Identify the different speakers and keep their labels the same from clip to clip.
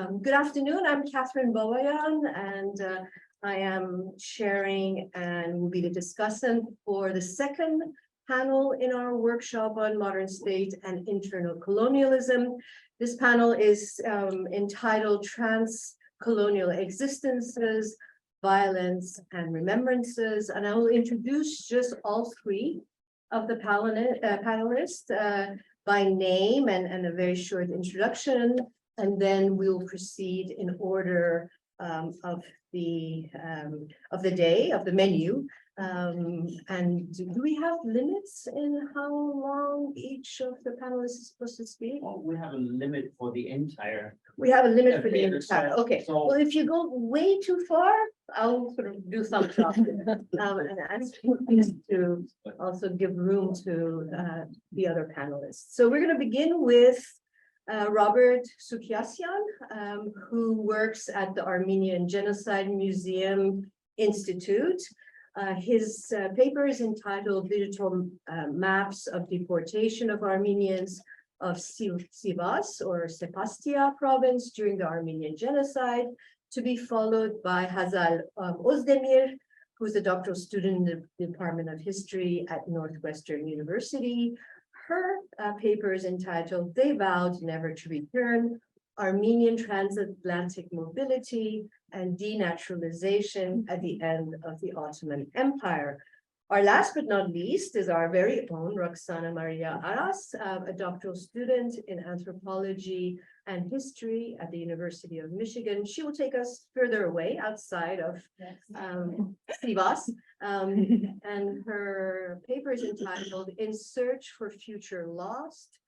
Speaker 1: Good afternoon, I'm Kathryn Babayan, and I am chairing and will be the discussant for the second panel in our workshop on modern state and internal colonialism. This panel is entitled Transcolonial Existences, Violence and Remembrances, and I will introduce just all three of the panelists by name and a very short introduction, and then we'll proceed in order of the day, of the menu. And do we have limits in how long each of the panelists is supposed to speak?
Speaker 2: Well, we have a limit for the entire.
Speaker 1: We have a limit for the
Speaker 2: Okay,
Speaker 1: entire,
Speaker 2: so-
Speaker 1: okay.
Speaker 2: so-
Speaker 1: Well, if you go way too far, I'll sort of do thumbs up. And ask you to also give room to the other panelists. So we're going to begin with Robert Sukiasyan, who works at the Armenian Genocide Museum Institute. His paper is entitled Digital Maps of Deportation of Armenians of Sivas or Sepastia province during the Armenian Genocide, to be followed by Hazal Özdemir, who's a doctoral student in the Department of History at Northwestern University. Her paper is entitled They Vowed Never to Return, Armenian Transatlantic Mobility and Denaturalization at the End of the Ottoman Empire. Our last but not least is our very own Roxana Maria Aras, a doctoral student in anthropology and history at the University of Michigan. She will take us further away outside of Sivas, and her paper is entitled In Search for Future Lost,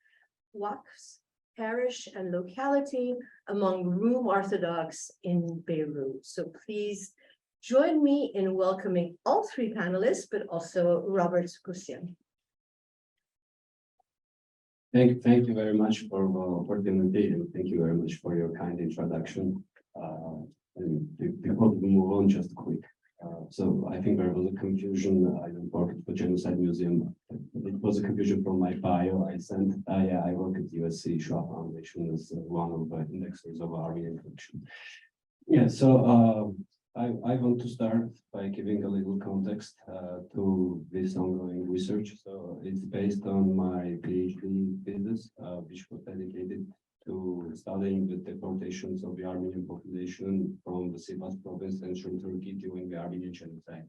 Speaker 1: Waqfs, Parish and Locality Among Rum Orthodox in Beirut. So please join me in welcoming all three panelists, but also Robert Sukiasyan.
Speaker 3: Thank you very much for the opportunity, and thank you very much for your kind introduction. And before we move on, just quick. So I think there was a confusion. I worked at the Genocide Museum. It was a confusion from my bio. I work at USC Shoah Foundation as one of the indexers of Armenian collection. Yeah, so I want to start by giving a little context to this ongoing research. So it's based on my PhD thesis, which was dedicated to studying the deportations of the Armenian population from the Sivas province, central Turkey, during the Armenian Genocide.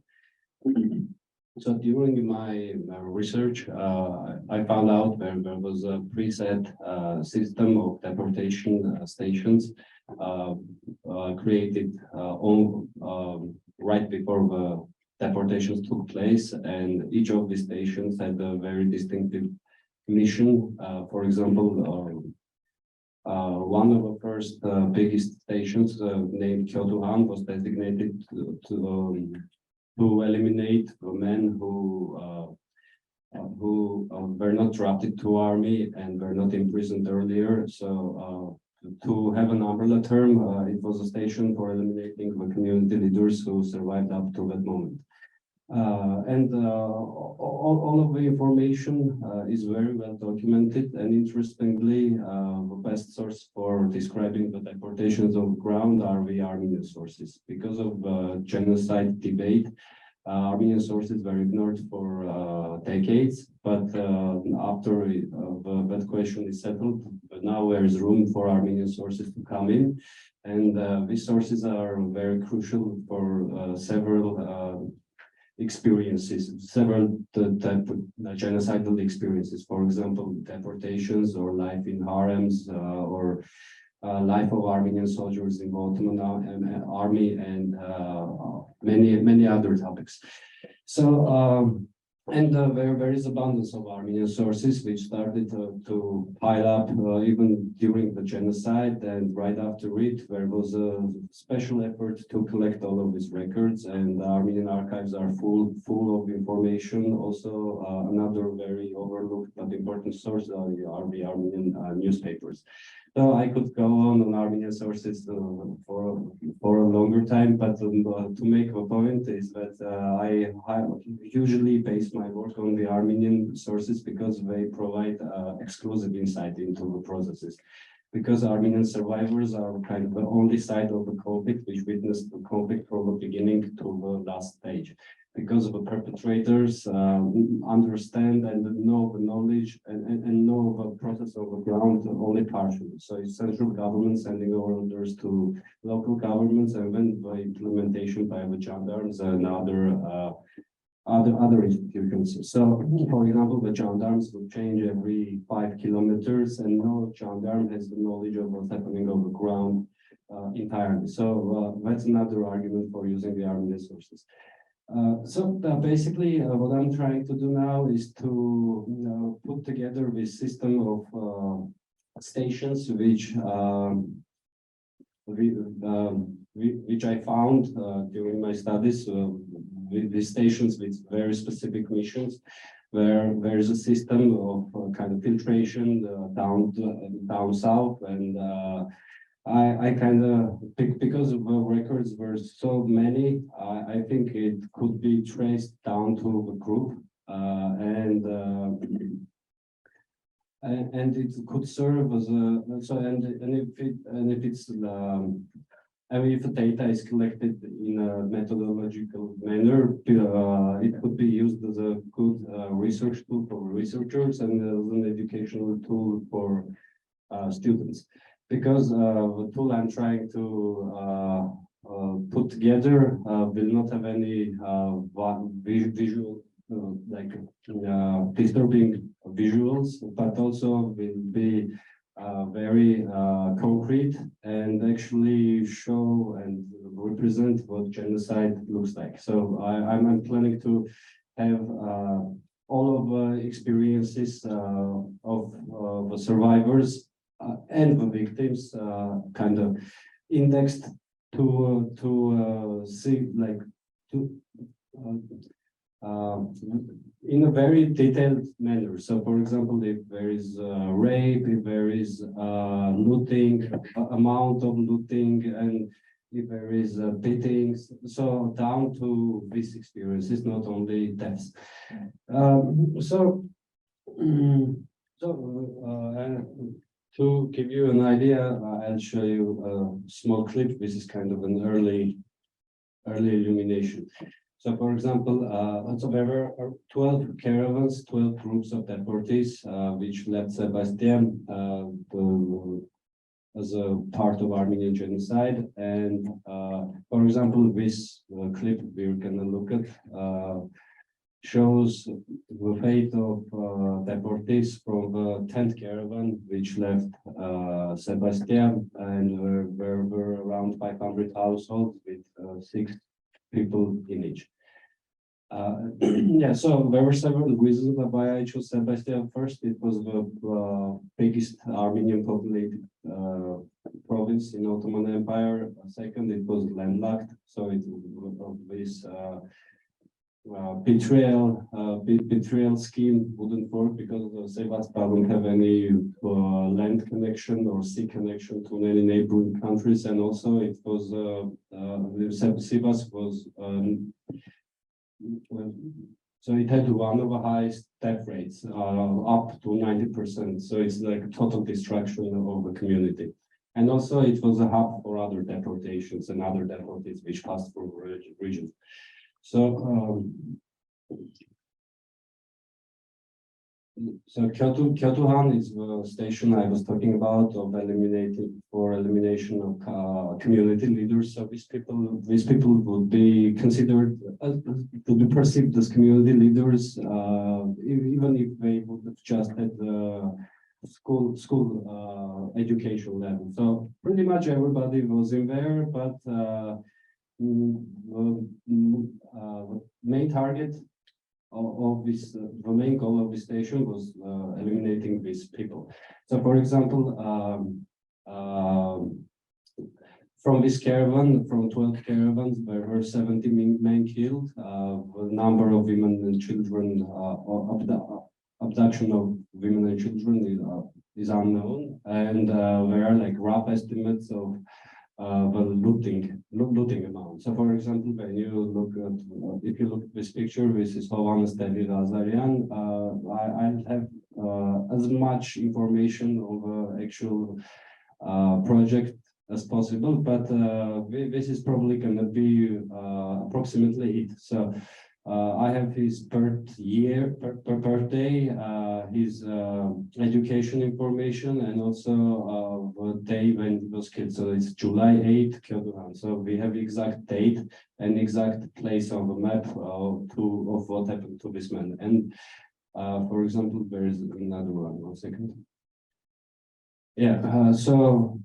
Speaker 3: So during my research, I found out there was a preset system of deportation stations created right before the deportations took place, and each of these stations had a very distinctive mission. For example, one of the first biggest stations, named Kyotuhan, was designated to eliminate the men who were not drafted to army and were not imprisoned earlier. So to have an umbrella term, it was a station for eliminating the community leaders who survived up to that moment. All of the information is very well documented, and interestingly, the best source for describing the deportations on the ground are the Armenian sources. Because of the genocide debate, Armenian sources were ignored for decades, but after that question is settled, now there is room for Armenian sources to come in, and these sources are very crucial for several experiences, several genocidal experiences. For example, deportations or life in harems, or life of Armenian soldiers in the Ottoman army, and many other topics. So there is abundance of Armenian sources which started to pile up even during the genocide, and right after it there was a special effort to collect all of these records, and the Armenian archives are full of information. Also, another very overlooked but important source are the Armenian newspapers. So I could go on Armenian sources for a longer time, but to make a point is that I usually base my work on the Armenian sources because they provide exclusive insight into the processes. because Armenian survivors are kind of the only side of the conflict which witnessed the conflict from the beginning to the last stage. Because the perpetrators understand and know the knowledge and know the process of the ground only partially. So it's central government sending orders to local governments, and then the implementation by the gendarmes and other institutions. So, for example, the gendarmes will change every 5 kilometers, and no gendarme has the knowledge of what's happening on the ground entirely. So that's another argument for using the Armenian sources. Basically, what I'm trying to do now is to put together this system of stations which I found during my studies. These stations with very specific missions, where there is a system of kind of filtration down south, and I kind of, because the records were so many, I think it could be traced down to the group, and it could serve as a if the data is collected in a methodological manner, it could be used as a good research tool for researchers and as an educational tool for students. Because the tool I'm trying to put together will not have any visual, disturbing visuals, but also will be very concrete and actually show and represent what genocide looks like. So I'm planning to have all of the experiences of the survivors and the victims kind of indexed to see, like, in a very detailed manner. So, for example, if there is rape, if there is looting, amount of looting, and if there is beatings, so down to these experiences, not only deaths. To give you an idea, I'll show you a small clip. This is kind of an early illumination. So, for example, so there were 12 caravans, 12 groups of deportees, which left Sepastia as a part of Armenian genocide. And, for example, this clip we're going to look at shows the fate of deportees from the 10th caravan, which left Sepastia, and there were around 500 households with 6 people in each. Yeah, so there were several reasons why I chose Sepastia. First, it was the biggest Armenian populated province in Ottoman Empire. Second, it was landlocked, so it was this betrayal scheme wouldn't work because the Sivas don't have any land connection or sea connection to any neighboring countries, and also it was Sivas was so it had one of the highest death rates, up to 90%. So it's like a total destruction of the community. And also it was a hub for other deportations and other deportees which passed through the region. So, Kyotohan is the station I was talking about of elimination of community leaders. So these people would be considered, would be perceived as community leaders, even if they would have just had the school education level. So pretty much everybody was in there, but the main target of this, the main goal of this station was eliminating these people. So, for example, from this caravan, from 12 caravans, there were 70 men killed. The number of women and children, abduction of women and children is unknown, and there are like rough estimates of the looting amount. So, for example, when you look at, if you look at this picture, this is Hovannes Azarian. I'll have as much information on the actual project as possible, but this is probably going to be approximately it. So I have his birthday, his education information, and also the day when he was killed. So it's July 8th, Kyoto. So we have exact date and exact place on the map of what happened to this man. And for example, there is another one second. Yeah, so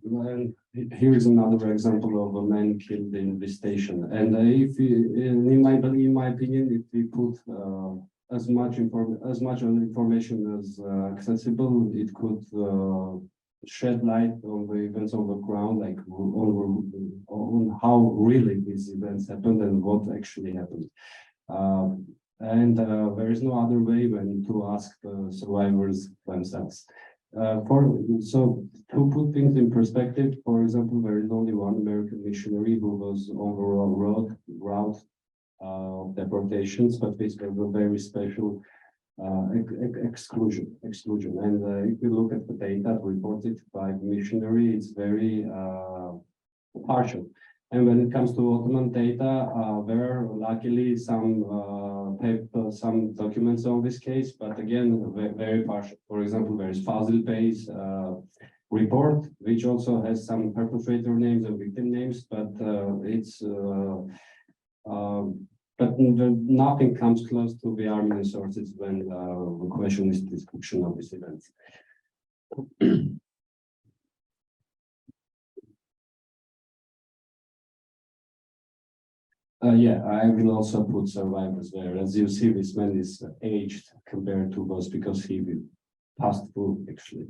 Speaker 3: here is another example of a man killed in this station. And if in my opinion, if we put as much information as accessible, it could shed light on the events on the ground, like on how really these events happened and what actually happened. And there is no other way than to ask the survivors themselves. So to put things in perspective, for example, there is only one American missionary who was on the route of deportations, but this was a very special exclusion. And if you look at the data reported by the missionary, it's very partial. And when it comes to Ottoman data, there are luckily some documents on this case, but again, very partial. For example, there is Fazil Bey's report, which also has some perpetrator names and victim names, but nothing comes close to the Armenian sources when the question is description of these events. Yeah, I will also put survivors there. As you see, this man is aged compared to those because he passed through actually.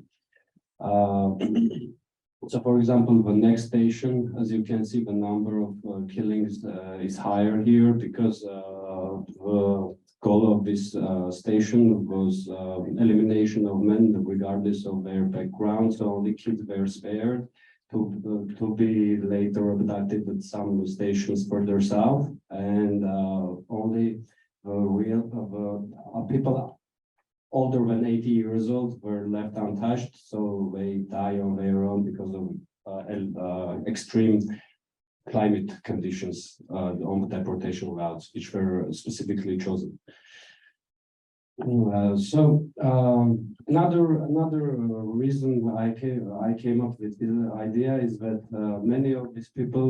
Speaker 3: So, for example, the next station, as you can see, the number of killings is higher here because the goal of this station was elimination of men regardless of their background. So only kids were spared to be later abducted at some stations further south, and only people older than 80 years old were left untouched, so they die on their own because of extreme climate conditions on the deportation routes, which were specifically chosen. Another reason I came up with this idea is that many of these people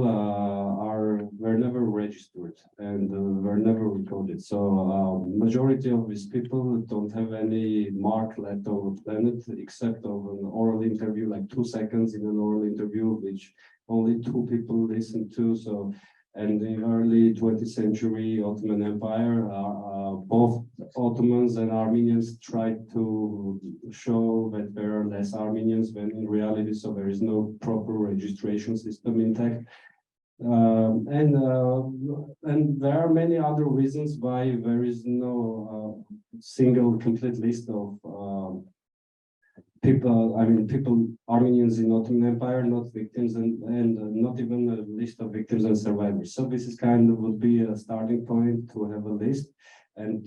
Speaker 3: were never registered and were never recorded. So majority of these people don't have any mark left on the planet except of an oral interview, like 2 seconds in an oral interview, which only 2 people listened to. So. And in the early 20th century Ottoman Empire, both Ottomans and Armenians tried to show that there are less Armenians when in reality, so there is no proper registration system intact. And there are many other reasons why there is no single complete list of people, Armenians in Ottoman Empire, not victims, and not even a list of victims and survivors. So this is kind of would be a starting point to have a list, and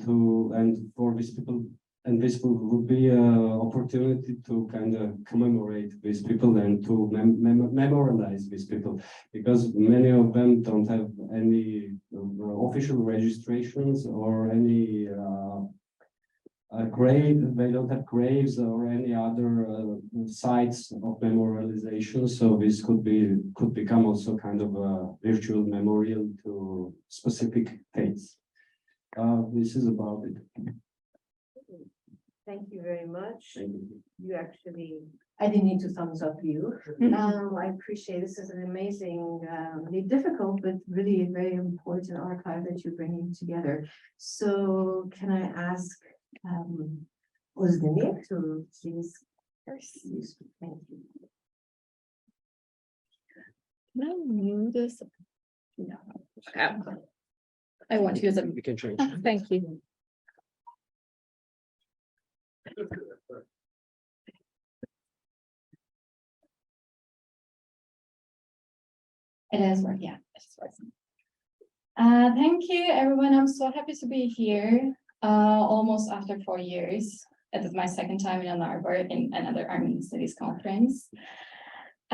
Speaker 3: for these people, and this would be an opportunity to kind of commemorate these people and to memorialize these people, because many of them don't have any official registrations or any they don't have graves or any other sites of memorialization. So this could become also kind of a virtual memorial to specific dates. This is about it.
Speaker 1: Thank you very much. You actually,
Speaker 4: I didn't need to thumbs up you.
Speaker 1: I appreciate this is an amazingly difficult but really very important archive that you're bringing together. So can I ask Özdemir to please first. Thank you.
Speaker 5: Can I move this? No. I want to use it.
Speaker 3: We can change.
Speaker 5: Thank you. It is working. Yeah, it's working. Thank you, everyone. I'm so happy to be here. Almost after 4 years. It is my second time in Ann Arbor in another Armenian Studies conference.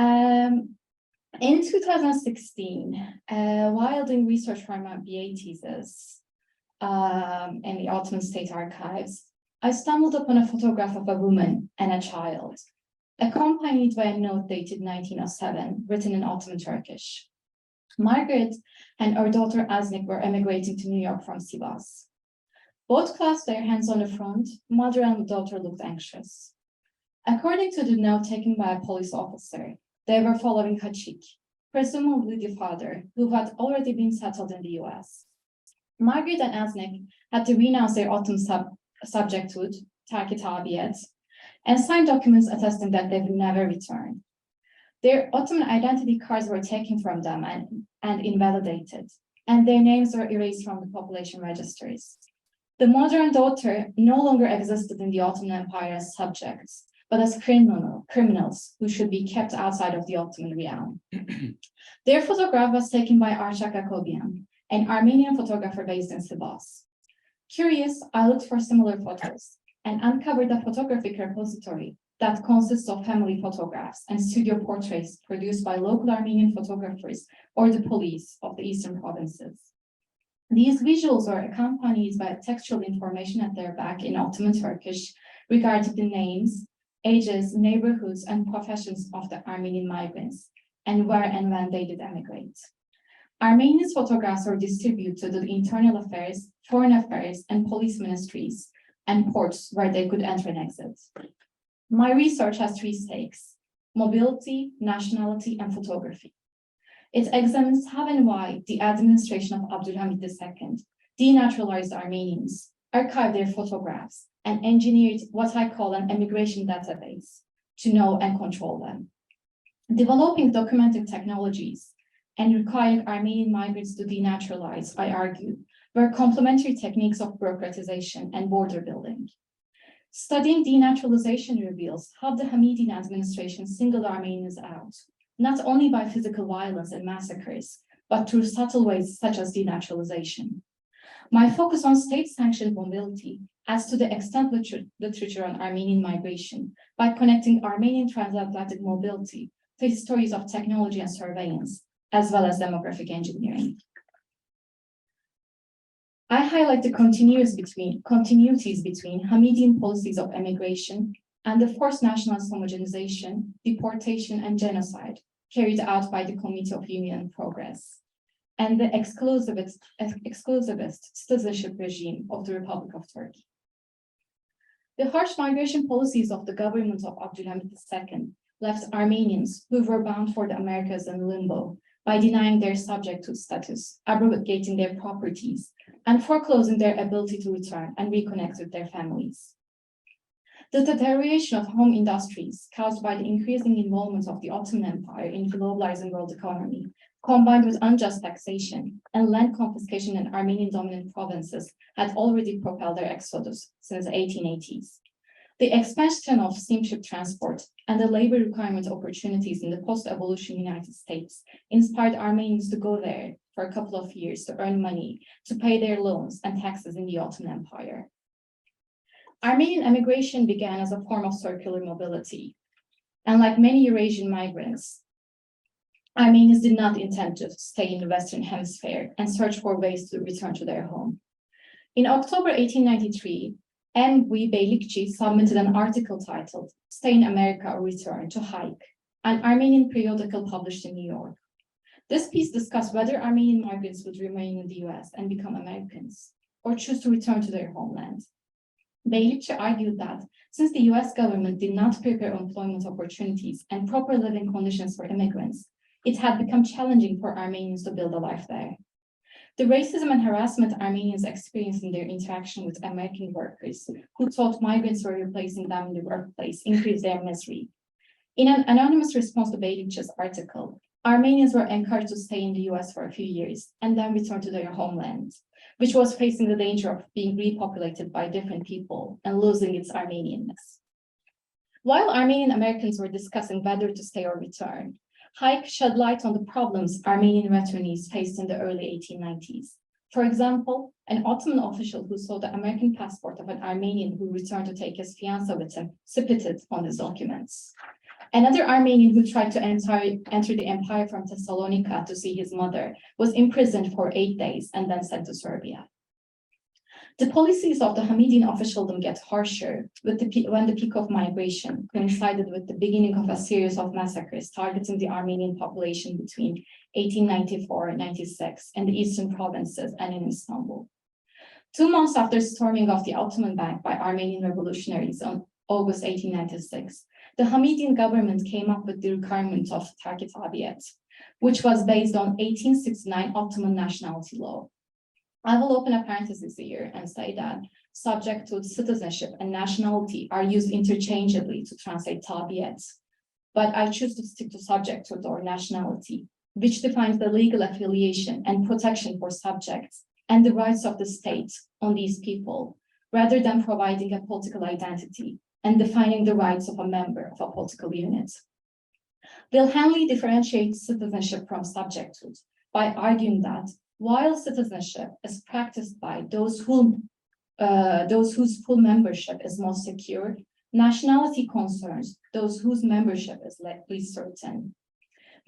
Speaker 5: In 2016, while doing research for my BA thesis in the Ottoman State Archives, I stumbled upon a photograph of a woman and a child, accompanied by a note dated 1907, written in Ottoman Turkish. Margaret and her daughter Aznik were emigrating to New York from Sivas. Both clasped their hands on the front. Mother and daughter looked anxious. According to the note taken by a police officer, they were following Hachik, presumably the father, who had already been settled in the US. Margaret and Aznik had to renounce their Ottoman subjecthood, terk-i tabiyet, and sign documents attesting that they would never return. Their Ottoman identity cards were taken from them and invalidated, and their names were erased from the population registers. The mother and daughter no longer existed in the Ottoman Empire as subjects, but as criminals who should be kept outside of the Ottoman realm. Their photograph was taken by Arshak Akobian, an Armenian photographer based in Sivas. Curious, I looked for similar photos and uncovered a photographic repository that consists of family photographs and studio portraits produced by local Armenian photographers or the police of the eastern provinces. These visuals were accompanied by textual information at their back in Ottoman Turkish regarding the names, ages, neighborhoods, and professions of the Armenian migrants, and where and when they did emigrate. Armenians' photographs were distributed to the internal affairs, foreign affairs, and police ministries, and ports where they could enter and exit. My research has three stakes: mobility, nationality, and photography. It examines how and why the administration of Abdülhamid II denaturalized Armenians, archived their photographs, and engineered what I call an emigration database to know and control them. Developing documented technologies and requiring Armenian migrants to denaturalize, I argue, were complementary techniques of bureaucratization and border building. Studying denaturalization reveals how the Hamidian administration singled Armenians out, not only by physical violence and massacres, but through subtle ways such as denaturalization. My focus on state-sanctioned mobility adds to the extant literature on Armenian migration by connecting Armenian transatlantic mobility to histories of technology and surveillance, as well as demographic engineering. I highlight the continuities between Hamidian policies of emigration and the forced nationalist homogenization, deportation, and genocide carried out by the Committee of Union and Progress, and the exclusivist citizenship regime of the Republic of Turkey. The harsh migration policies of the government of Abdülhamid II left Armenians who were bound for the Americas in limbo by denying their subjecthood status, abrogating their properties, and foreclosing their ability to return and reconnect with their families. The deterioration of home industries caused by the increasing involvement of the Ottoman Empire in the globalizing world economy, combined with unjust taxation and land confiscation in Armenian dominant provinces, had already propelled their exodus since the 1880s. The expansion of steamship transport and the labor requirement opportunities in the post-evolution United States inspired Armenians to go there for a couple of years to earn money, to pay their loans and taxes in the Ottoman Empire. Armenian emigration began as a form of circular mobility, and like many Eurasian migrants, Armenians did not intend to stay in the Western Hemisphere and search for ways to return to their home. In October 1893, M. V. Beylikci submitted an article titled "Stay in America or Return" to Hike, an Armenian periodical published in New York. This piece discussed whether Armenian migrants would remain in the US and become Americans, or choose to return to their homeland. Beylikci argued that since the US government did not prepare employment opportunities and proper living conditions for immigrants, it had become challenging for Armenians to build a life there. The racism and harassment Armenians experienced in their interaction with American workers who thought migrants were replacing them in the workplace increased their misery. In an anonymous response to Beylikci's article, Armenians were encouraged to stay in the US for a few years and then return to their homeland, which was facing the danger of being repopulated by different people and losing its Armenianness. While Armenian Americans were discussing whether to stay or return, Hike shed light on the problems Armenian returnees faced in the early 1890s. For example, an Ottoman official who saw the American passport of an Armenian who returned to take his fiancée with him spitted on his documents. Another Armenian who tried to enter the empire from Thessalonica to see his mother was imprisoned for 8 days and then sent to Serbia. The policies of the Hamidian officialdom get harsher when the peak of migration coincided with the beginning of a series of massacres targeting the Armenian population between 1894 and 96 in the eastern provinces and in Istanbul. 2 months after storming of the Ottoman Bank by Armenian revolutionaries on August 1896, the Hamidian government came up with the requirement of Terk-i Tabiyet, which was based on 1869 Ottoman nationality law. I will open a parenthesis here and say that subjecthood, citizenship, and nationality are used interchangeably to translate tabiyet, but I choose to stick to subjecthood or nationality, which defines the legal affiliation and protection for subjects and the rights of the state on these people, rather than providing a political identity and defining the rights of a member of a political unit. Bill Hanley differentiates citizenship from subjecthood by arguing that while citizenship is practiced by those whose full membership is most secure, nationality concerns those whose membership is least certain.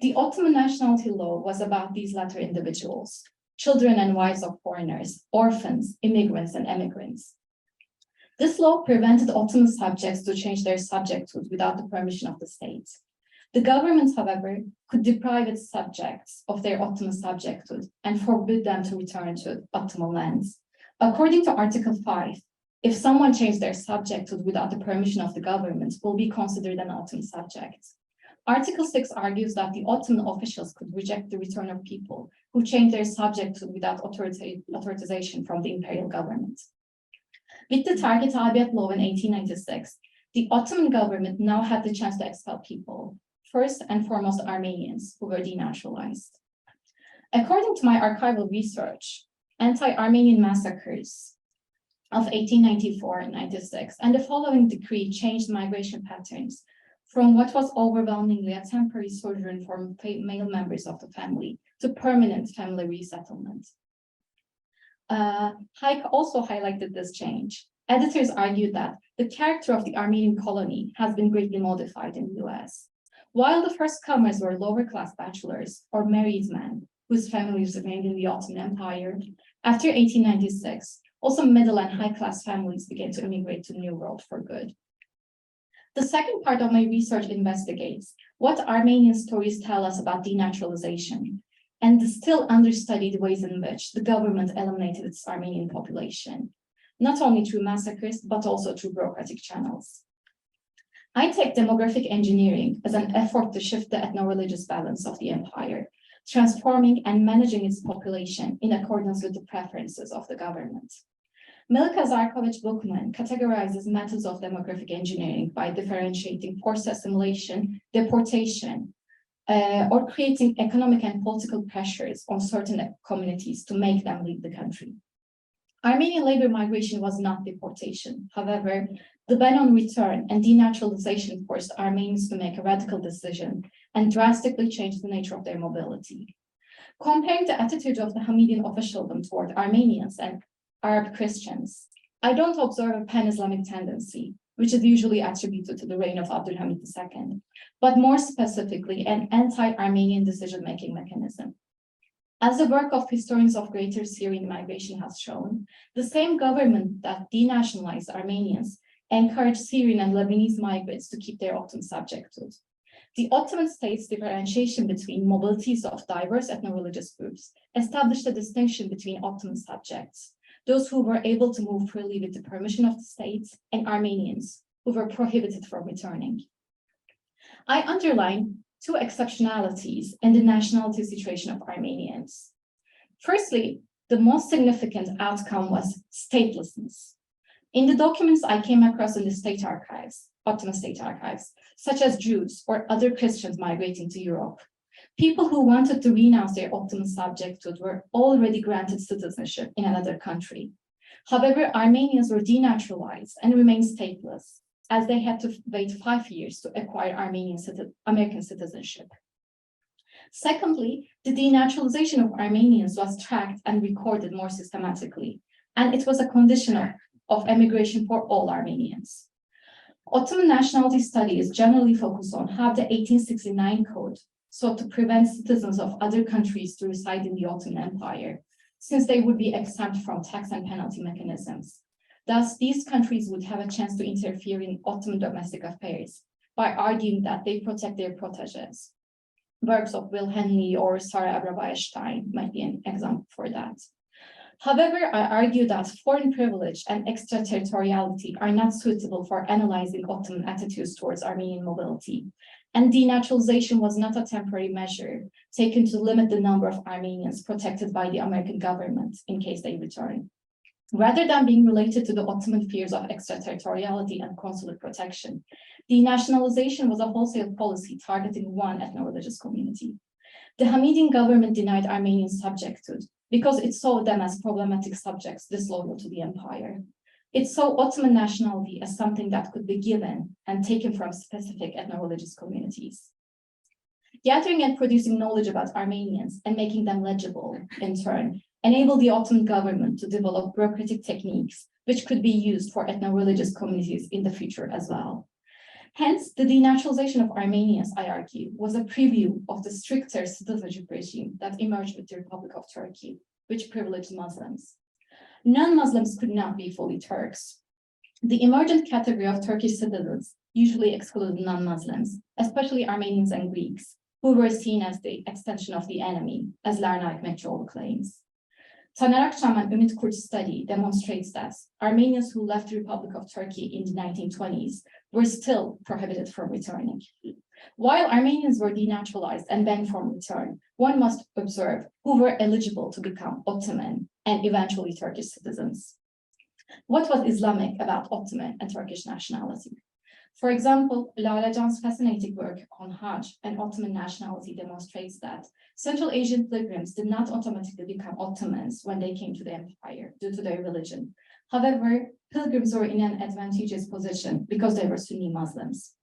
Speaker 5: The Ottoman nationality law was about these latter individuals, children and wives of foreigners, orphans, immigrants, and emigrants. This law prevented Ottoman subjects to change their subjecthood without the permission of the state. The government, however, could deprive its subjects of their Ottoman subjecthood and forbid them to return to Ottoman lands. According to Article 5, if someone changed their subjecthood without the permission of the government, will be considered an Ottoman subject. Article 6 argues that the Ottoman officials could reject the return of people who changed their subjecthood without authorization from the imperial government. With the Terk-i Tabiyet law in 1896, the Ottoman government now had the chance to expel people, first and foremost Armenians, who were denaturalized. According to my archival research, anti-Armenian massacres of 1894 and 96 and the following decree changed migration patterns from what was overwhelmingly a temporary sojourn for male members of the family to permanent family resettlement. Hayek also highlighted this change. Editors argued that the character of the Armenian colony has been greatly modified in the US. While the first comers were lower class bachelors or married men whose families remained in the Ottoman Empire, after 1896, also middle and high class families began to immigrate to the New World for good. The second part of my research investigates what Armenian stories tell us about denaturalization and the still understudied ways in which the government eliminated its Armenian population, not only through massacres, but also through bureaucratic channels. I take demographic engineering as an effort to shift the ethno-religious balance of the empire, transforming and managing its population in accordance with the preferences of the government. Milka Zarkovich-Bookman categorizes methods of demographic engineering by differentiating forced assimilation, deportation, or creating economic and political pressures on certain communities to make them leave the country. Armenian labor migration was not deportation. However, the ban on return and denaturalization forced Armenians to make a radical decision and drastically change the nature of their mobility. Comparing the attitude of the Hamidian officialdom toward Armenians and Arab Christians, I don't observe a pan-Islamic tendency, which is usually attributed to the reign of Abdulhamid II, but more specifically, an anti-Armenian decision-making mechanism. As the work of historians of Greater Syrian migration has shown, the same government that denationalized Armenians encouraged Syrian and Lebanese migrants to keep their Ottoman subjecthood. The Ottoman state's differentiation between mobilities of diverse ethno-religious groups established a distinction between Ottoman subjects, those who were able to move freely with the permission of the state, and Armenians, who were prohibited from returning. I underline two exceptionalities in the nationality situation of Armenians. Firstly, the most significant outcome was statelessness. In the documents I came across in the state archives, Ottoman state archives, such as Jews or other Christians migrating to Europe, people who wanted to renounce their Ottoman subjecthood were already granted citizenship in another country. However, Armenians were denaturalized and remained stateless, as they had to wait 5 years to acquire American citizenship. Secondly, the denaturalization of Armenians was tracked and recorded more systematically, and it was a condition of emigration for all Armenians. Ottoman nationality studies generally focus on how the 1869 code sought to prevent citizens of other countries to reside in the Ottoman Empire, since they would be exempt from tax and penalty mechanisms. Thus, these countries would have a chance to interfere in Ottoman domestic affairs by arguing that they protect their proteges. Works of Will Henley or Sarah Abrabayeşstein might be an example for that. However, I argue that foreign privilege and extraterritoriality are not suitable for analyzing Ottoman attitudes towards Armenian mobility, and denaturalization was not a temporary measure taken to limit the number of Armenians protected by the American government in case they return. Rather than being related to the Ottoman fears of extraterritoriality and consular protection, denationalization was a wholesale policy targeting one ethno-religious community. The Hamidian government denied Armenian subjecthood because it saw them as problematic subjects disloyal to the empire. It saw Ottoman nationality as something that could be given and taken from specific ethno-religious communities. Gathering and producing knowledge about Armenians and making them legible, in turn, enabled the Ottoman government to develop bureaucratic techniques which could be used for ethno-religious communities in the future as well. Hence, the denaturalization of Armenians, I argue, was a preview of the stricter citizenship regime that emerged with the Republic of Turkey, which privileged Muslims. Non-Muslims could not be fully Turks. The emergent category of Turkish citizens usually excluded non-Muslims, especially Armenians and Greeks, who were seen as the extension of the enemy, as Larnaik Mekçoğlu claims. Taner Akçam and Ümit Kurt's study demonstrates that Armenians who left the Republic of Turkey in the 1920s were still prohibited from returning. While Armenians were denaturalized and banned from return, one must observe who were eligible to become Ottoman and eventually Turkish citizens. What was Islamic about Ottoman and Turkish nationality? For example, Lale Can's fascinating work on Hajj and Ottoman nationality demonstrates that Central Asian pilgrims did not automatically become Ottomans when they came to the empire due to their religion. However, pilgrims were in an advantageous position because they were Sunni Muslims.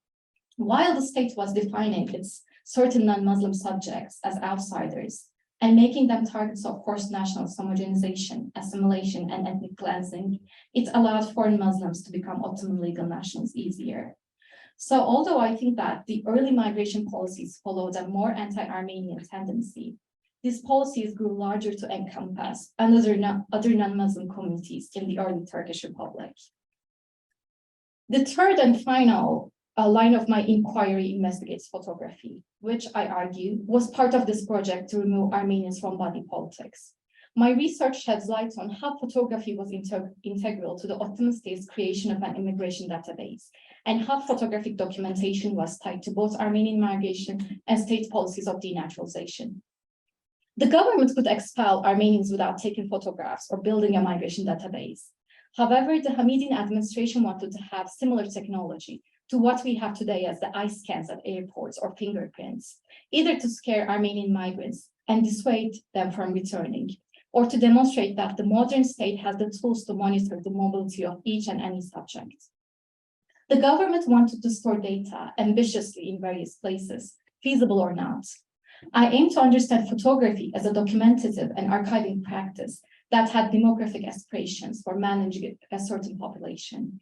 Speaker 5: While the state was defining its certain non-Muslim subjects as outsiders and making them targets of forced national homogenization, assimilation, and ethnic cleansing, it allowed foreign Muslims to become Ottoman legal nationals easier. So although I think that the early migration policies followed a more anti-Armenian tendency, these policies grew larger to encompass other non-Muslim communities in the early Turkish Republic. The third and final line of my inquiry investigates photography, which I argue was part of this project to remove Armenians from body politics. My research sheds light on how photography was integral to the Ottoman state's creation of an immigration database, and how photographic documentation was tied to both Armenian migration and state policies of denaturalization. The government could expel Armenians without taking photographs or building a migration database. However, the Hamidian administration wanted to have similar technology to what we have today as the eye scans at airports or fingerprints, either to scare Armenian migrants and dissuade them from returning, or to demonstrate that the modern state has the tools to monitor the mobility of each and any subject. The government wanted to store data ambitiously in various places, feasible or not. I aim to understand photography as a documentative and archiving practice that had demographic aspirations for managing a certain population.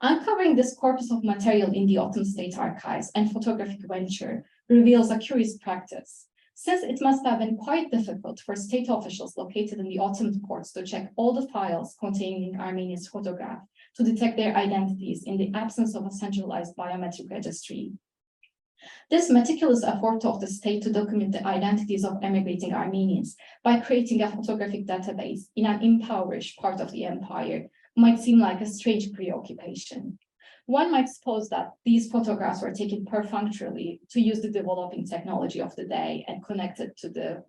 Speaker 5: Uncovering this corpus of material in the Ottoman State archives and photographic venture reveals a curious practice, since it must have been quite difficult for state officials located in the Ottoman courts to check all the files containing Armenians' photograph to detect their identities in the absence of a centralized biometric registry. This meticulous effort of the state to document the identities of emigrating Armenians by creating a photographic database in an impoverished part of the empire might seem like a strange preoccupation. One might suppose that these photographs were taken perfunctorily to use the developing technology of the day and connected to the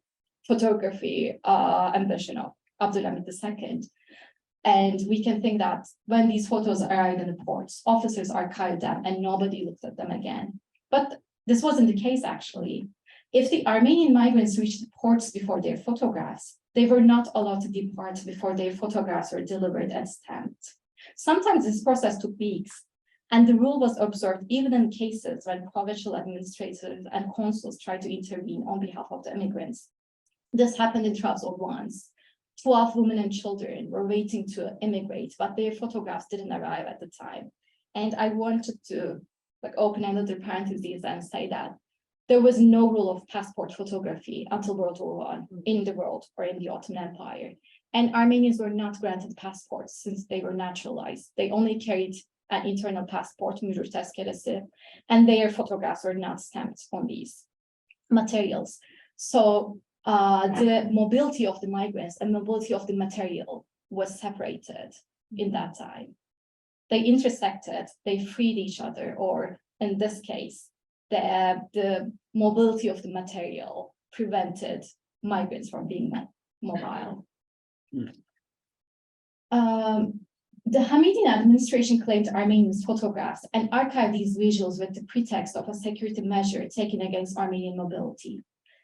Speaker 5: photography ambition of Abdülhamid II. And we can think that when these photos arrived in the ports, officers archived them and nobody looked at them again. But this wasn't the case, actually. If the Armenian migrants reached the ports before their photographs, they were not allowed to depart before their photographs were delivered and stamped. Sometimes this process took weeks, and the rule was observed even in cases when provincial administrators and consuls tried to intervene on behalf of the immigrants. This happened in Trabzon once. 12 women and children were waiting to immigrate, but their photographs didn't arrive at the time. And I wanted to open another parenthesis and say that there was no rule of passport photography until World War I in the world or in the Ottoman Empire. And Armenians were not granted passports since they were naturalized. They only carried an internal passport, mühür tezkeresi, and their photographs were not stamped on these materials. So the mobility of the migrants and mobility of the material was separated in that time. They intersected, they freed each other, or in this case, the mobility of the material prevented migrants from being mobile. The Hamidian administration claimed Armenians' photographs and archived these visuals with the pretext of a security measure taken against Armenian mobility.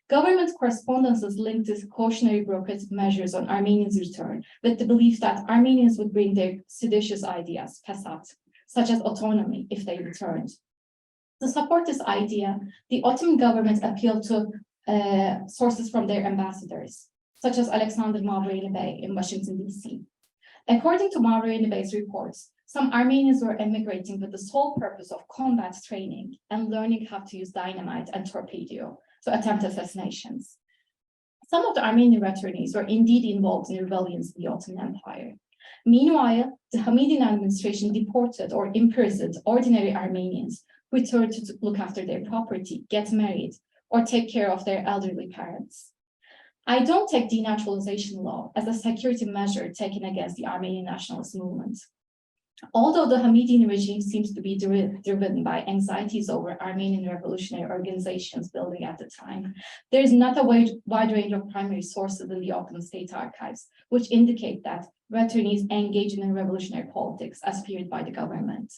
Speaker 5: Government correspondences linked these cautionary bureaucratic measures on Armenians' return with the belief that Armenians would bring their seditious ideas, fesat, such as autonomy, if they returned. To support this idea, the Ottoman government appealed to sources from their ambassadors, such as Alexander Mavroyani Bey in Washington, D.C. According to Mavroyani Bey's reports, some Armenians were emigrating with the sole purpose of combat training and learning how to use dynamite and torpedo to attempt assassinations. Some of the Armenian returnees were indeed involved in rebellions in the Ottoman Empire. Meanwhile, the Hamidian administration deported or imprisoned ordinary Armenians who returned to look after their property, get married, or take care of their elderly parents. I don't take denaturalization law as a security measure taken against the Armenian nationalist movement. Although the Hamidian regime seems to be driven by anxieties over Armenian revolutionary organizations building at the time, there is not a wide range of primary sources in the Ottoman state archives, which indicate that returnees engaged in revolutionary politics as feared by the government.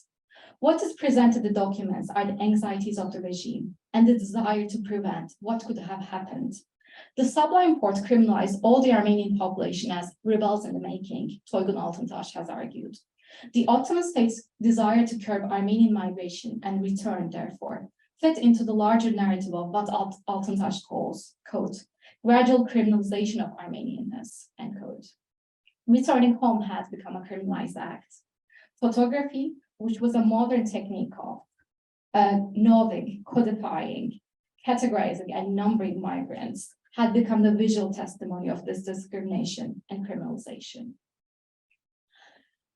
Speaker 5: What is presented in the documents are the anxieties of the regime and the desire to prevent what could have happened. The Sublime Porte criminalized all the Armenian population as rebels in the making, Toygun Altıntaş has argued. The Ottoman state's desire to curb Armenian migration and return, therefore, fit into the larger narrative of what Altıntaş calls, quote, gradual criminalization of Armenianness, end quote. Returning home has become a criminalized act. Photography, which was a modern technique of knowing, codifying, categorizing, and numbering migrants, had become the visual testimony of this discrimination and criminalization.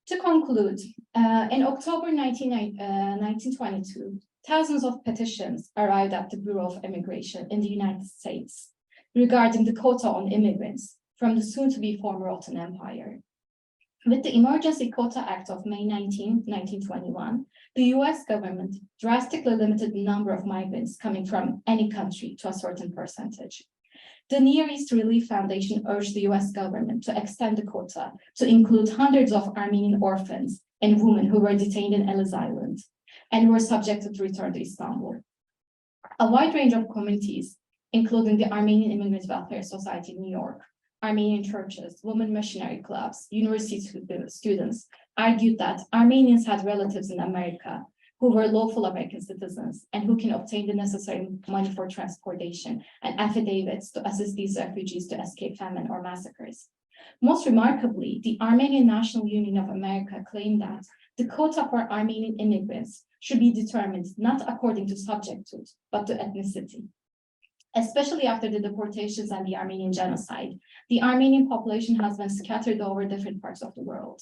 Speaker 5: To conclude, in October 1922, thousands of petitions arrived at the Bureau of Immigration in the United States regarding the quota on immigrants from the soon-to-be former Ottoman Empire. With the Emergency Quota Act of May 19, 1921, the US government drastically limited the number of migrants coming from any country to a certain percentage. The Near East Relief Foundation urged the US government to extend the quota to include hundreds of Armenian orphans and women who were detained in Ellis Island and were subjected to return to Istanbul. A wide range of communities, including the Armenian Immigrant Welfare Society in New York, Armenian churches, women missionary clubs, university students, argued that Armenians had relatives in America who were lawful American citizens and who can obtain the necessary money for transportation and affidavits to assist these refugees to escape famine or massacres. Most remarkably, the Armenian National Union of America claimed that the quota for Armenian immigrants should be determined not according to subjecthood, but to ethnicity. Especially after the deportations and the Armenian genocide, the Armenian population has been scattered over different parts of the world.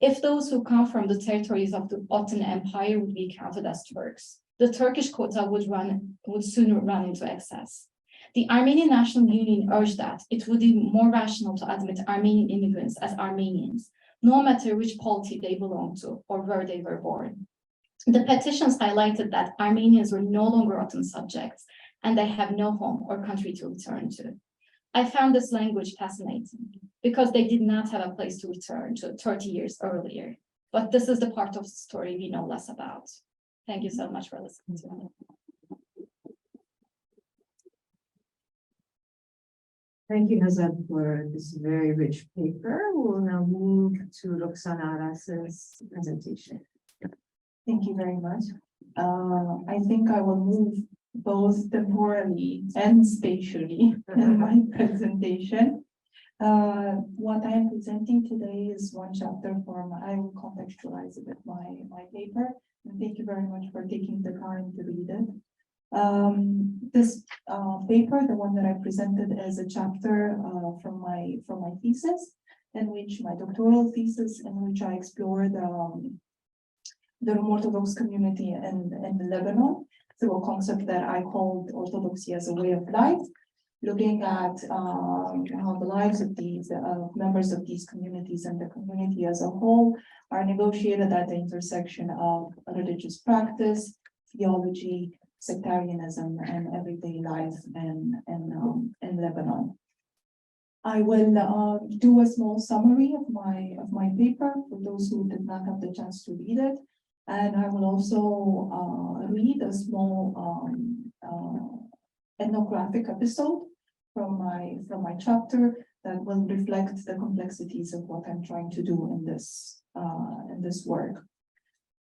Speaker 5: If those who come from the territories of the Ottoman Empire would be counted as Turks, the Turkish quota would soon run into excess. The Armenian National Union urged that it would be more rational to admit Armenian immigrants as Armenians, no matter which polity they belonged to or where they were born. The petitions highlighted that Armenians were no longer Ottoman subjects and they have no home or country to return to. I found this language fascinating because they did not have a place to return to 30 years earlier. But this is the part of the story we know less about. Thank you so much for listening to me.
Speaker 1: Thank you, Hazal, for this very rich paper. We'll now move to Roxana Aras's presentation.
Speaker 4: Thank you very much. I think I will move both temporally and spatially in my presentation. What I am presenting today is one chapter from, I will contextualize a bit my paper. And thank you very much for taking the time to read it. This paper, the one that I presented as a chapter from my thesis, in which my doctoral thesis, in which I explored the Orthodox community in Lebanon through a concept that I called Orthodoxy as a way of life, looking at how the lives of these members of these communities and the community as a whole are negotiated at the intersection of religious practice, theology, sectarianism, and everyday life in Lebanon. I will do a small summary of my paper for those who did not have the chance to read it, and I will also read a small ethnographic episode from my chapter that will reflect the complexities of what I'm trying to do in this work.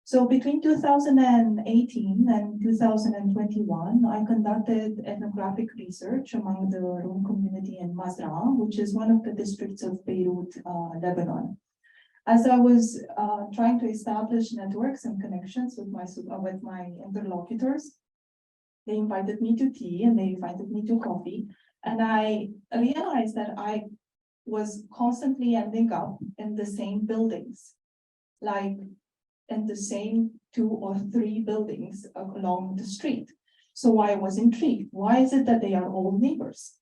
Speaker 4: So between 2018 and 2021, I conducted ethnographic research among the Rom community in Mazraa, which is one of the districts of Beirut, Lebanon. As I was trying to establish networks and connections with my interlocutors, they invited me to tea and they invited me to coffee. And I realized that I was constantly ending up in the same buildings, like in the same 2 or 3 buildings along the street. So I was intrigued. Why is it that they are all neighbors?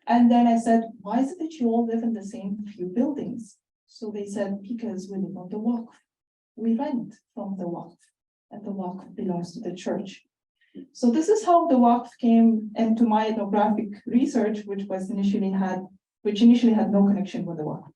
Speaker 4: And then I said, why is it that you all live in the same few buildings? So they said, because we live on the Waqf. We rent from the Waqf, and the Waqf belongs to the church. So this is how the Waqf came into my ethnographic research, which initially had no connection with the Waqf.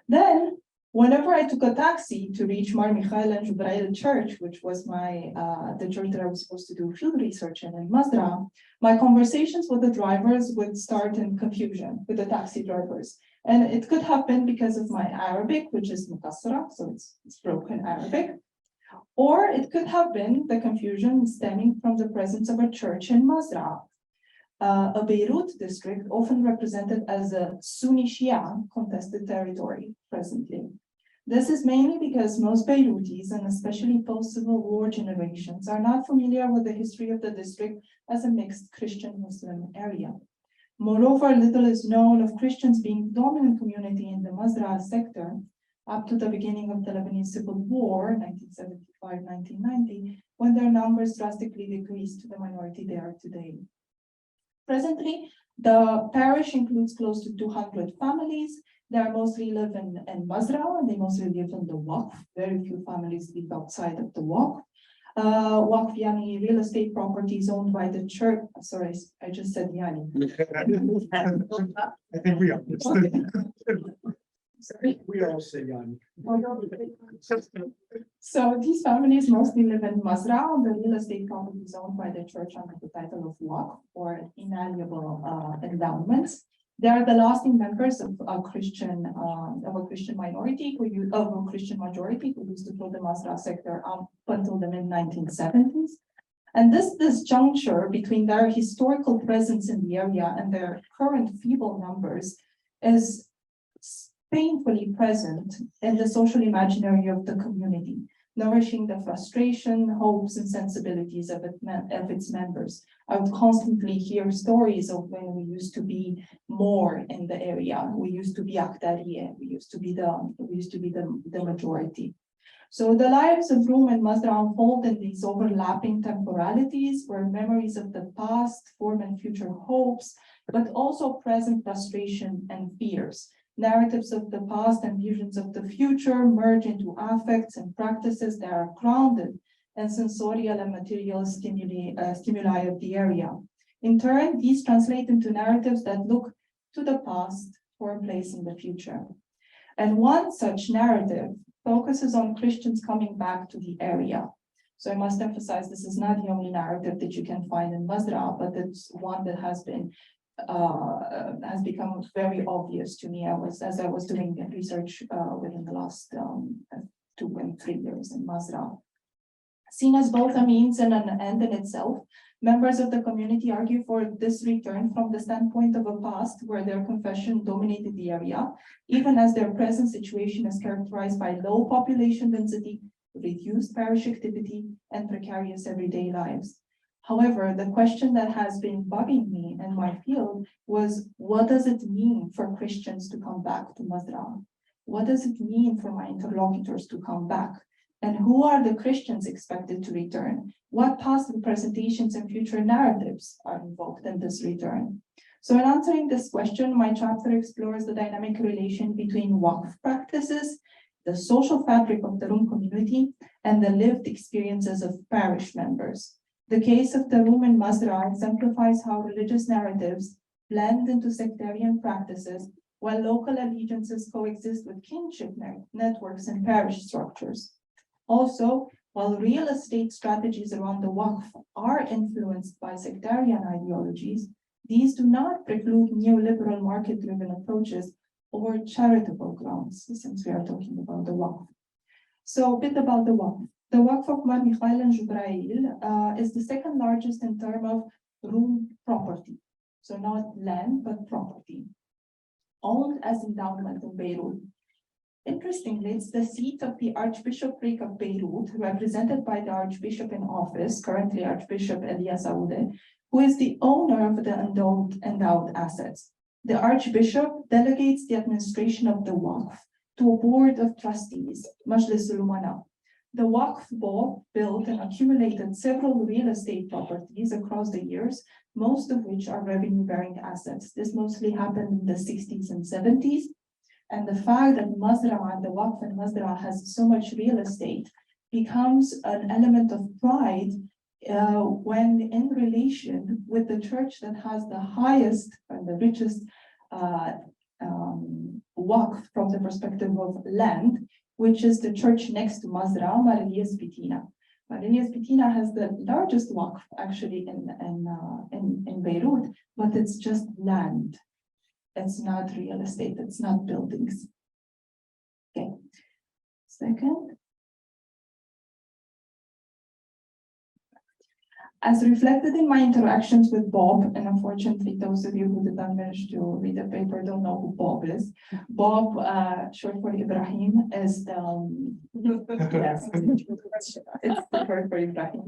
Speaker 4: Then, whenever I took a taxi to reach Mar Michael and Jubrail Church, which was the church that I was supposed to do field research in Mazraa, my conversations with the drivers would start in confusion with the taxi drivers. And it could have been because of my Arabic, which is Mukassara, so it's broken Arabic. Or it could have been the confusion stemming from the presence of a church in Mazraa, a Beirut district often represented as a Sunni Shia contested territory presently. This is mainly because most Beirutis, and especially post-Civil War generations, are not familiar with the history of the district as a mixed Christian-Muslim area. Moreover, little is known of Christians being the dominant community in the Mazraa sector up to the beginning of the Lebanese Civil War, 1975-1990, when their numbers drastically decreased to the minority they are today. Presently, the parish includes close to 200 families. They mostly live in Mazraa, and they mostly live in the Waqf. Very few families live outside of the Waqf. Waqf Yani, real estate properties owned by the church. Sorry, I just said Yani.
Speaker 6: I think we understood. We all say Yani.
Speaker 4: So these families mostly live in Mazraa. The real estate properties owned by the church under the title of Waqf, or inalienable endowments. They are the lasting members of a Christian majority who used to fill the Mazraa sector up until the mid-1970s. And this juncture between their historical presence in the area and their current feeble numbers is painfully present in the social imaginary of the community, nourishing the frustration, hopes, and sensibilities of its members. I would constantly hear stories of when we used to be more in the area. We used to be Aktariye. We used to be the majority. So the lives of Rom and Mazraa unfold in these overlapping temporalities where memories of the past form and future hopes, but also present frustration and fears. Narratives of the past and visions of the future merge into affects and practices that are grounded in sensorial and material stimuli of the area. In turn, these translate into narratives that look to the past for a place in the future. And one such narrative focuses on Christians coming back to the area. So I must emphasize this is not the only narrative that you can find in Mazraa, but it's one that has become very obvious to me as I was doing research within the last 2 and 3 years in Mazraa. Seen as both a means and an end in itself, Members of the community argue for this return from the standpoint of a past where their confession dominated the area, even as their present situation is characterized by low population density, reduced parish activity, and precarious everyday lives. However, the question that has been bugging me in my field was, what does it mean for Christians to come back to Mazra? What does it mean for my interlocutors to come back? And who are the Christians expected to return? What past representations and future narratives are invoked in this return? So in answering this question, my chapter explores the dynamic relation between Waqf practices, the social fabric of the Rum community, and the lived experiences of parish members. The case of the Rum in Mazra exemplifies how religious narratives blend into sectarian practices while local allegiances coexist with kinship networks and parish structures. Also, while real estate strategies around the Waqf are influenced by sectarian ideologies, these do not preclude neoliberal market-driven approaches or charitable grounds, since we are talking about the Waqf. So a bit about the Waqf. The Waqf of Mar Mikhail and Jubrail is the second largest in terms of Rum property. So not land, but property, owned as endowment in Beirut. Interestingly, it's the seat of the Archbishopric of Beirut, represented by the Archbishop in office, currently Archbishop Elias Aoude, who is the owner of the endowed assets. The Archbishop delegates the administration of the Waqf to a board of trustees, Majlis al-Umana. The Waqf board built and accumulated several real estate properties across the years, most of which are revenue-bearing assets. This mostly happened in the 60s and 70s. And the fact that Mazra and the Waqf in Mazra has so much real estate becomes an element of pride when in relation with the church that has the highest and the richest Waqf from the perspective of land, which is the church next to Mazra, Mar Elias Bitina. Mar Elias Bitina has the largest Waqf actually in Beirut, but it's just land. It's not real estate, it's not buildings. Okay, second. As reflected in my interactions with Bob, and unfortunately those of you who did not manage to read the paper don't know who Bob is. Bob, short for Ibrahim, is yes, it's short for Ibrahim.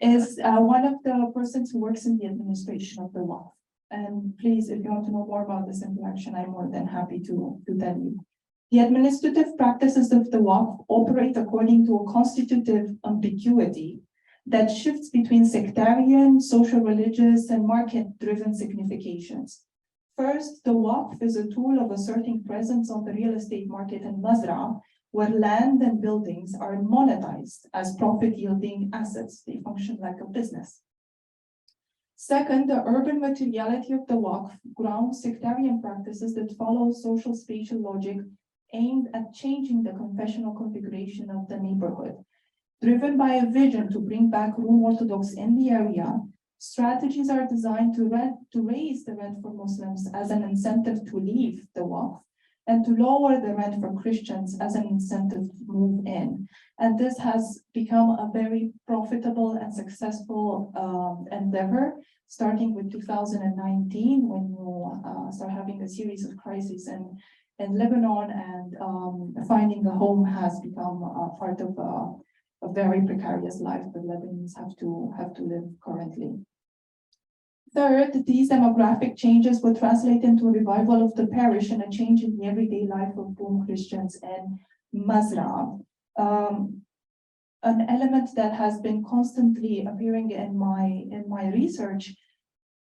Speaker 4: Is one of the persons who works in the administration of the Waqf. And please, if you want to know more about this interaction, I'm more than happy to tell you. The administrative practices of the Waqf operate according to a constitutive ambiguity that shifts between sectarian, social, religious, and market-driven significations. First, the Waqf is a tool of asserting presence on the real estate market in Mazra, where land and buildings are monetized as profit-yielding assets. They function like a business. Second, the urban materiality of the Waqf grounds sectarian practices that follow social spatial logic aimed at changing the confessional configuration of the neighborhood. Driven by a vision to bring back Rum Orthodox in the area, strategies are designed to raise the rent for Muslims as an incentive to leave the Waqf, and to lower the rent for Christians as an incentive to move in. And this has become a very profitable and successful endeavor, starting with 2019, when you start having a series of crises in Lebanon, and finding a home has become a part of a very precarious life that Lebanese have to live currently. Third, these demographic changes will translate into a revival of the parish and a change in the everyday life of Rum Christians in Mazra. An element that has been constantly appearing in my research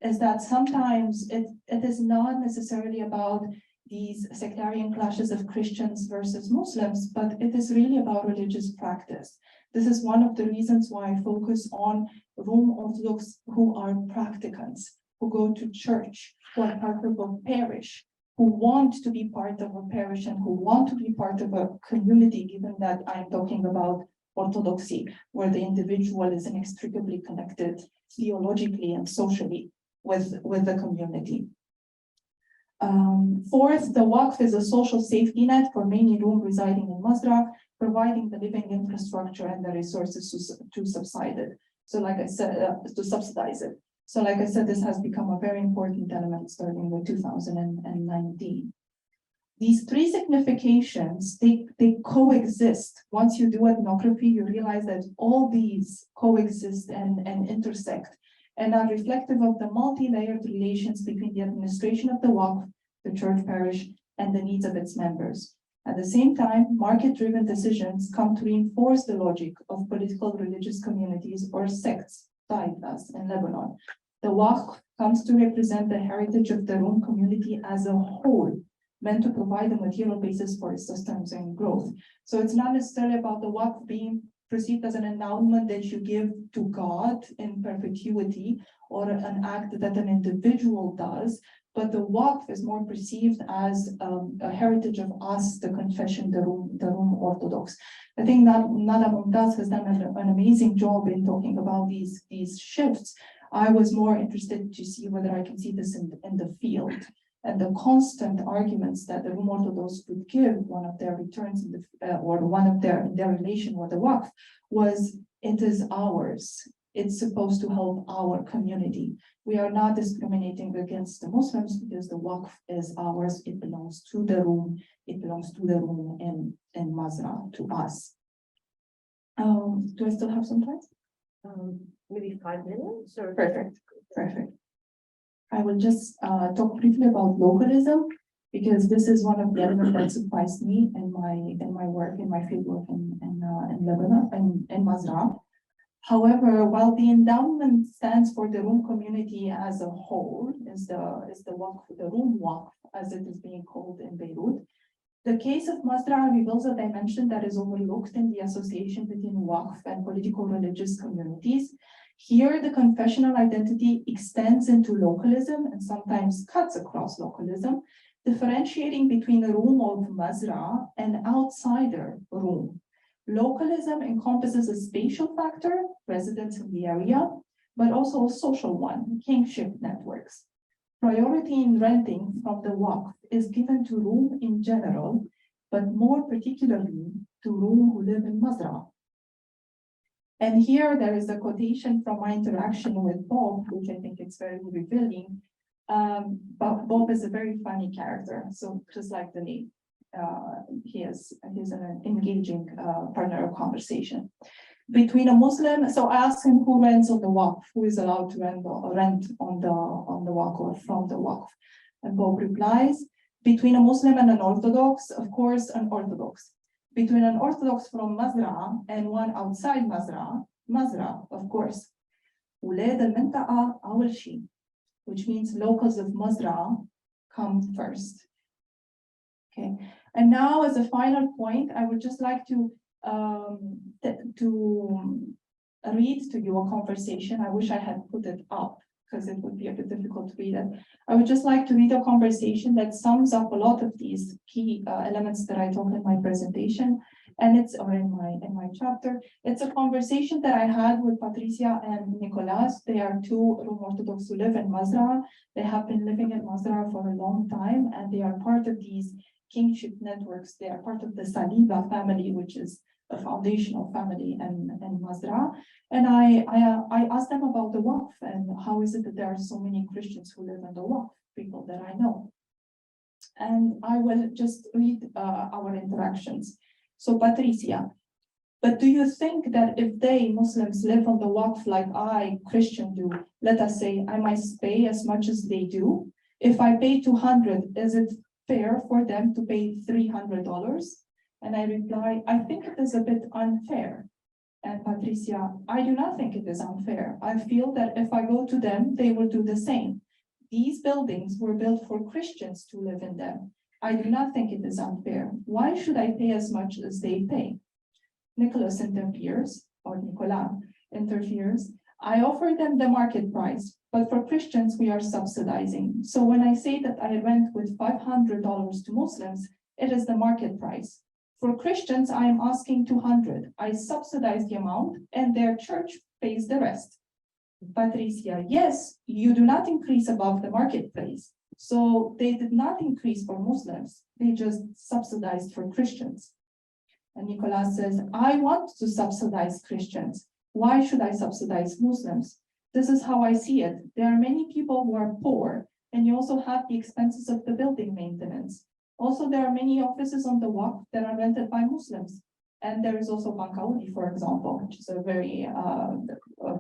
Speaker 4: is that sometimes it is not necessarily about these sectarian clashes of Christians versus Muslims, but it is really about religious practice. This is one of the reasons why I focus on Rum Orthodox who are practicants, who go to church, who are part of a parish, who want to be part of a parish and who want to be part of a community, given that I'm talking about Orthodoxy, where the individual is inextricably connected theologically and socially with the community. Fourth, the Waqf is a social safety net for many Rum residing in Mazra, providing the living infrastructure and the resources to subside it. So like I said, to subsidize it. So like I said, this has become a very important element starting with 2019. These three significations, they coexist. Once you do ethnography, you realize that all these coexist and intersect and are reflective of the multi-layered relations between the administration of the Waqf, the church parish, and the needs of its members. At the same time, market-driven decisions come to reinforce the logic of political religious communities or sects, like us in Lebanon. The Waqf comes to represent the heritage of the Rum community as a whole, meant to provide a material basis for its sustenance and growth. So it's not necessarily about the Waqf being perceived as an endowment that you give to God in perpetuity or an act that an individual does, but the Waqf is more perceived as a heritage of us, the confession, the Rum Orthodox. I think that Nada Mumtaz has done an amazing job in talking about these shifts. I was more interested to see whether I can see this in the field. And the constant arguments that the Rum Orthodox would give, one of their returns in the or one of their relation with the Waqf was, it is ours. It's supposed to help our community. We are not discriminating against the Muslims because the Waqf is ours. It belongs to the Rum. It belongs to the Rum in Mazra, to us. Do I still have some time?
Speaker 1: Maybe 5 minutes or?
Speaker 4: Perfect. I will just talk briefly about localism, because this is one of the elements that surprised me in my work, in my field work in Lebanon, in Mazra. However, while the endowment stands for the Rum community as a whole, is the Waqf, the Rum Waqf, as it is being called in Beirut, the case of Mazra reveals a dimension that is overlooked in the association between Waqf and political religious communities. Here, the confessional identity extends into localism and sometimes cuts across localism, differentiating between the Rum of Mazra and outsider Rum. Localism encompasses a spatial factor, residence in the area, but also a social one, kingship networks. Priority in renting from the Waqf is given to Rum in general, but more particularly to Rum who live in Mazra. And here there is a quotation from my interaction with Bob, which I think is very revealing. But Bob is a very funny character, so just like the name. He's an engaging partner of conversation. Between a Muslim, so I asked him who rents on the Waqf, who is allowed to rent on the Waqf or from the Waqf. And Bob replies, between a Muslim and an Orthodox, of course, an Orthodox. Between an Orthodox from Mazra and one outside Mazra, of course. Ulad al-Minta'a awal shi, which means locals of Mazra come first. Okay, and now as a final point, I would just like to read to you a conversation. I wish I had put it up because it would be a bit difficult to read it. I would just like to read a conversation that sums up a lot of these key elements that I talked in my presentation, and it's or in my chapter. It's a conversation that I had with Patricia and Nicolas. They are two Rum Orthodox who live in Mazra. They have been living in Mazra for a long time, and they are part of these kingship networks. They are part of the Saliba family, which is a foundational family in Mazra. And I asked them about the Waqf and how is it that there are so many Christians who live in the Waqf, people that I know. And I will just read our interactions. So Patricia, but do you think that if they, Muslims, live on the Waqf like I, Christian, do, let us say I might pay as much as they do? If I pay 200, is it fair for them to pay $300? And I reply, I think it is a bit unfair. And Patricia, I do not think it is unfair. I feel that if I go to them, they will do the same. These buildings were built for Christians to live in them. I do not think it is unfair. Why should I pay as much as they pay? Nicolas interferes, or Nicolas interferes. I offer them the market price, but for Christians, we are subsidizing. So when I say that I rent with $500 to Muslims, it is the market price. For Christians, I am asking 200. I subsidize the amount and their church pays the rest. Patricia, yes, you do not increase above the market price. So they did not increase for Muslims. They just subsidized for Christians. And Nicolas says, I want to subsidize Christians. Why should I subsidize Muslims? This is how I see it. There are many people who are poor, and you also have the expenses of the building maintenance. Also, there are many offices on the Waqf that are rented by Muslims. And there is also Bankaoudi, for example, which is a very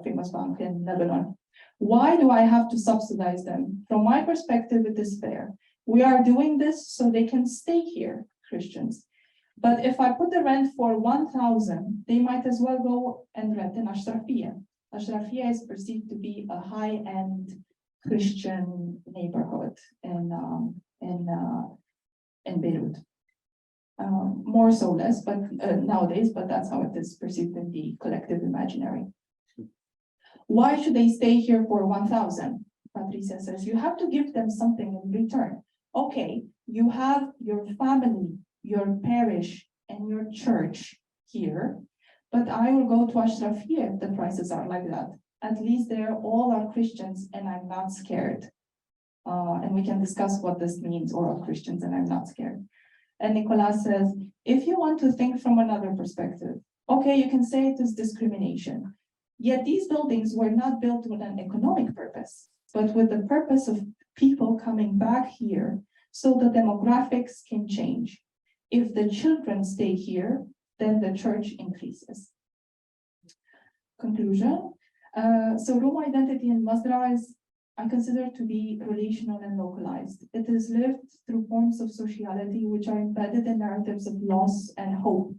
Speaker 4: famous bank in Lebanon. Why do I have to subsidize them? From my perspective, it is fair. We are doing this so they can stay here, Christians. But if I put the rent for 1,000, they might as well go and rent in Ashrafiyya. Ashrafiyya is perceived to be a high-end Christian neighborhood in Beirut. More so less, but nowadays, but that's how it is perceived in the collective imaginary. Why should they stay here for 1,000? Patricia says, you have to give them something in return. Okay, you have your family, your parish, and your church here, but I will go to Ashrafiyya if the prices are like that. At least there all are Christians and I'm not scared. And we can discuss what this means, all are Christians and I'm not scared. And Nicolas says, if you want to think from another perspective, okay, you can say it is discrimination. Yet these buildings were not built with an economic purpose, but with the purpose of people coming back here so the demographics can change. If the children stay here, then the church increases. Conclusion. So Roma identity in Masra is, I consider to be relational and localized. It is lived through forms of sociality which are embedded in narratives of loss and hope.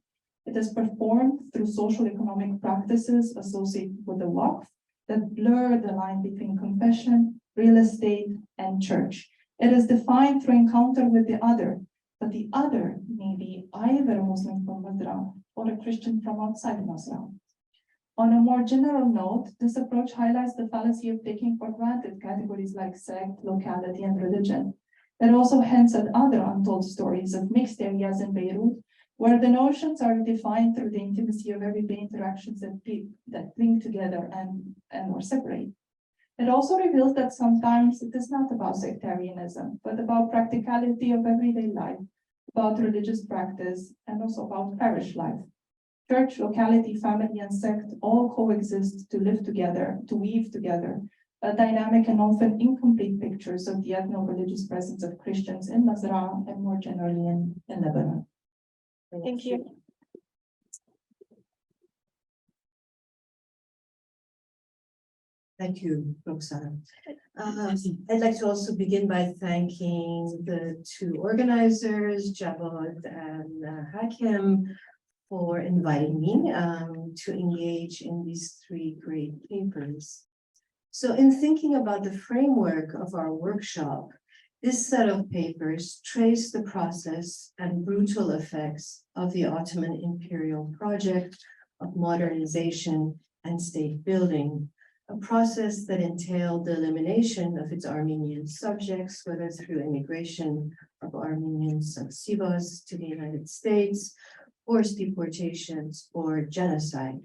Speaker 4: It is performed through social economic practices associated with the Waqf that blur the line between confession, real estate, and church. It is defined through encounter with the other, but the other may be either a Muslim from Masra or a Christian from outside Masra. On a more general note, this approach highlights the fallacy of taking for granted categories like sect, locality, and religion. It also hints at other untold stories of mixed areas in Beirut, where the notions are defined through the intimacy of everyday interactions that link together and or separate. It also reveals that sometimes it is not about sectarianism, but about practicality of everyday life, about religious practice, and also about parish life. Church, locality, family, and sect all coexist to live together, to weave together, a dynamic and often incomplete pictures of the ethno-religious presence of Christians in Masra and more generally in Lebanon. Thank you.
Speaker 1: Thank you, Roxana. I'd like to also begin by thanking the two organizers, Javad and Hakim, for inviting me to engage in these three great papers. So in thinking about the framework of our workshop, this set of papers trace the process and brutal effects of the Ottoman imperial project of modernization and state building, a process that entailed the elimination of its Armenian subjects, whether through immigration of Armenians of Sivas to the United States, forced deportations, or genocide.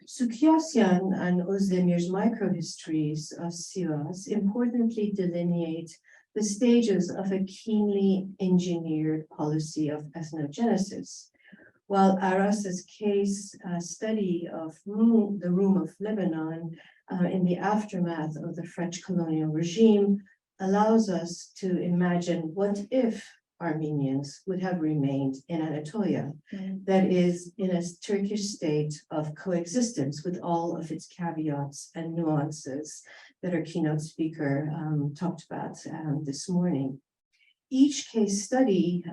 Speaker 1: Sukiasyan and Özdemir's microhistories of Sivas importantly delineate the stages of a keenly engineered policy of ethnogenesis, while Aras's case study of the Room of Lebanon in the aftermath of the French colonial regime allows us to imagine what if Armenians would have remained in Anatolia, that is, in a Turkish state of coexistence with all of its caveats and nuances that our keynote speaker talked about this morning. Each case study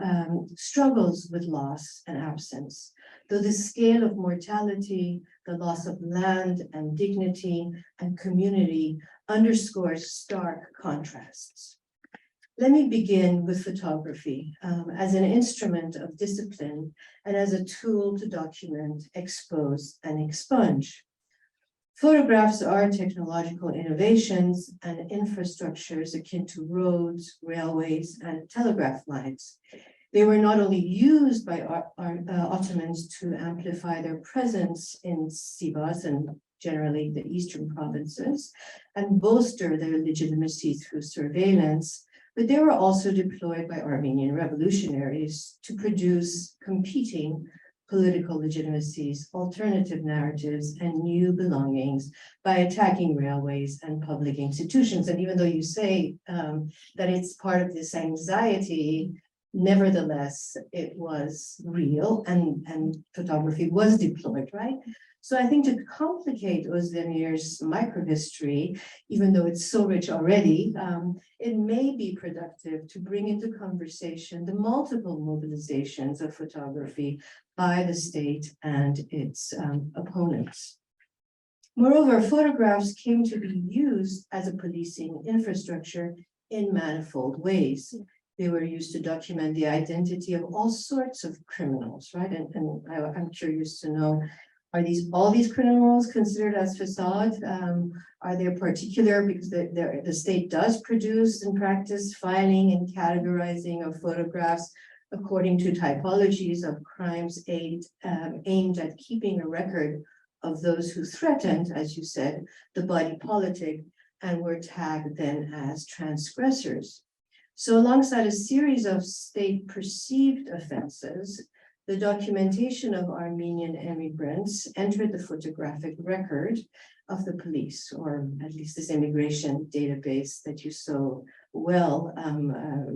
Speaker 1: struggles with loss and absence, though the scale of mortality, the loss of land and dignity and community underscores stark contrasts. Let me begin with photography as an instrument of discipline and as a tool to document, expose, and expunge. Photographs are technological innovations and infrastructures akin to roads, railways, and telegraph lines. They were not only used by Ottomans to amplify their presence in Sivas and generally the eastern provinces and bolster their legitimacy through surveillance, but they were also deployed by Armenian revolutionaries to produce competing political legitimacies, alternative narratives, and new belongings by attacking railways and public institutions. And even though you say that it's part of this anxiety, nevertheless, it was real and photography was deployed, right? So I think to complicate Özdemir's microhistory, even though it's so rich already, it may be productive to bring into conversation the multiple mobilizations of photography by the state and its opponents. Moreover, photographs came to be used as a policing infrastructure in manifold ways. They were used to document the identity of all sorts of criminals, right? And I'm curious to know, are all these criminals considered as facade? Are they particular because the state does produce and practice filing and categorizing of photographs according to typologies of crimes aimed at keeping a record of those who threatened, as you said, the body politic and were tagged then as transgressors. So alongside a series of state perceived offenses, the documentation of Armenian immigrants entered the photographic record of the police, or at least this immigration database that you so well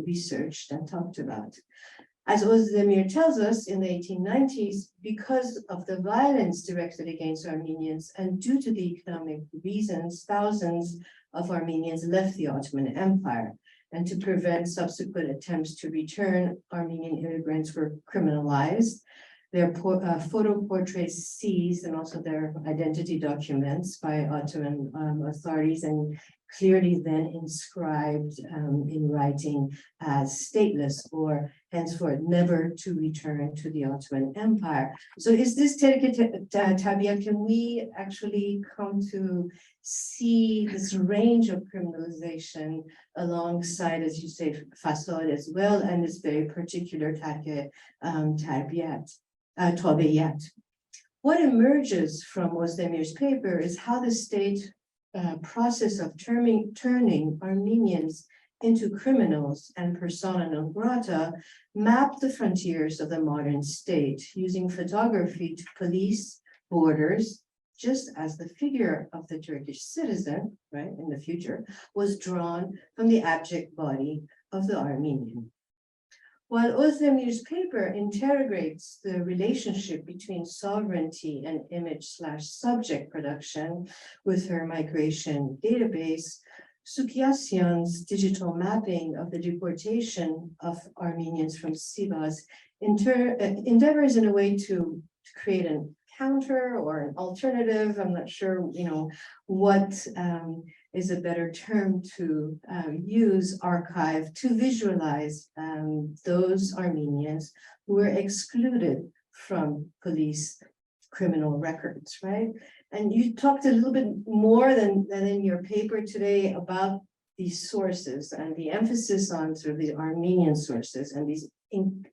Speaker 1: researched and talked about. As Özdemir tells us in the 1890s, because of the violence directed against Armenians and due to the economic reasons, thousands of Armenians left the Ottoman Empire. And to prevent subsequent attempts to return, Armenian immigrants were criminalized, their photo portraits seized, and also their identity documents by Ottoman authorities, and clearly then inscribed in writing as stateless, or henceforth never to return to the Ottoman Empire. So is this Tabia, can we actually come to see this range of criminalization alongside, as you say, facade as well, and this very particular Tabiyat. What emerges from Özdemir's paper is how the state process of turning Armenians into criminals and persona non grata mapped the frontiers of the modern state, using photography to police borders, just as the figure of the Turkish citizen, right, in the future, was drawn from the abject body of the Armenian. While Özdemir's paper interrogates the relationship between sovereignty and image/subject production with her migration database, Sukiasyan's digital mapping of the deportation of Armenians from Sivas endeavors in a way to create a counter or an alternative. I'm not sure, what is a better term to use, archive, to visualize those Armenians who were excluded from police criminal records, right? And you talked a little bit more than in your paper today about these sources and the emphasis on sort of the Armenian sources and these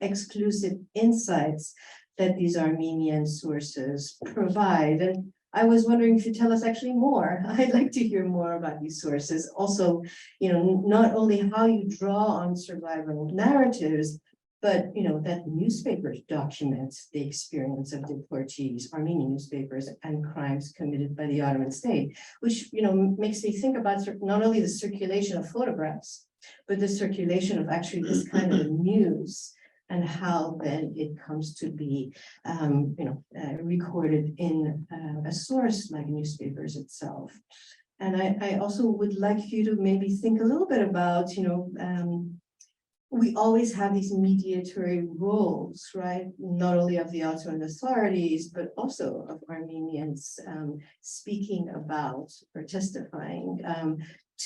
Speaker 1: exclusive insights that these Armenian sources provide. And I was wondering if you tell us actually more. I'd like to hear more about these sources. Also, not only how you draw on survival narratives, but that newspapers document the experience of deportees, Armenian newspapers, and crimes committed by the Ottoman state, which makes me think about not only the circulation of photographs, but the circulation of actually this kind of news, and how then it comes to be recorded in a source like newspapers itself. And I also would like you to maybe think a little bit about, we always have these mediatory roles, right? Not only of the Ottoman authorities, but also of Armenians speaking about or testifying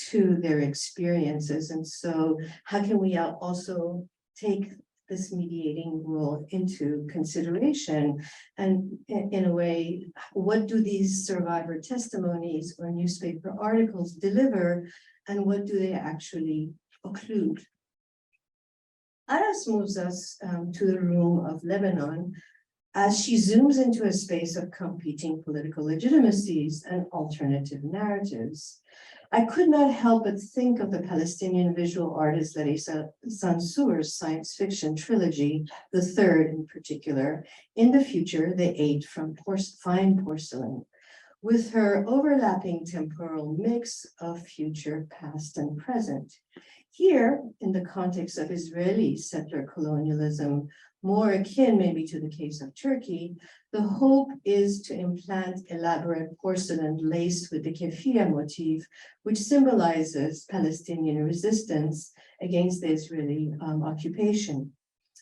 Speaker 1: to their experiences. And so how can we also take this mediating role into consideration? And in a way, what do these survivor testimonies or newspaper articles deliver, and what do they actually occlude? Aras moves us to the room of Lebanon as she zooms into a space of competing political legitimacies and alternative narratives. I could not help but think of the Palestinian visual artist Lady Sansour's science fiction trilogy, the third in particular. In the future, they ate from fine porcelain, with her overlapping temporal mix of future, past, and present. Here, in the context of Israeli settler colonialism, more akin maybe to the case of Turkey, the hope is to implant elaborate porcelain laced with the keffiyeh motif, which symbolizes Palestinian resistance against the Israeli occupation.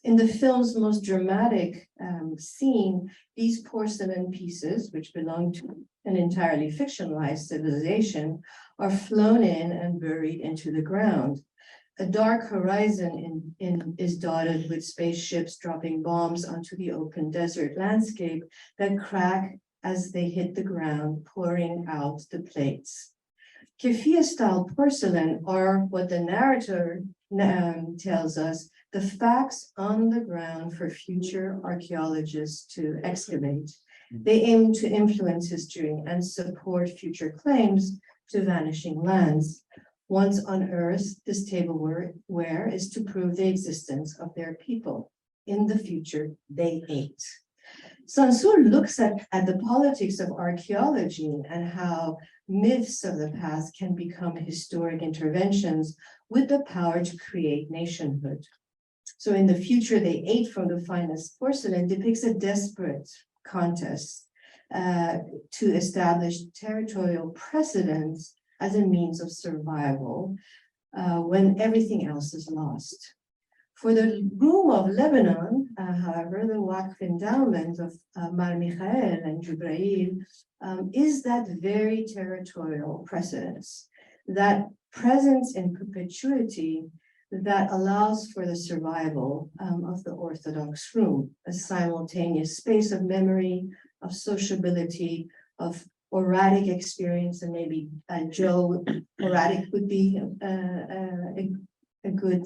Speaker 1: In the film's most dramatic scene, these porcelain pieces, which belong to an entirely fictionalized civilization, are flown in and buried into the ground. A dark horizon is dotted with spaceships dropping bombs onto the open desert landscape that crack as they hit the ground, pouring out the plates. Keffiyeh-style porcelain are what the narrator tells us, the facts on the ground for future archaeologists to excavate. They aim to influence history and support future claims to vanishing lands. Once on Earth, this tableware is to prove the existence of their people. In the future, they ate. Sansour looks at the politics of archaeology and how myths of the past can become historic interventions with the power to create nationhood. So in the future, they ate from the finest porcelain depicts a desperate contest to establish territorial precedence as a means of survival when everything else is lost. For the Room of Lebanon, however, the Waqf endowment of Mar Michael and Jubrail is that very territorial precedence, that presence in perpetuity that allows for the survival of the Orthodox room, a simultaneous space of memory, of sociability, of oratic experience, and maybe Joe, oratic would be a good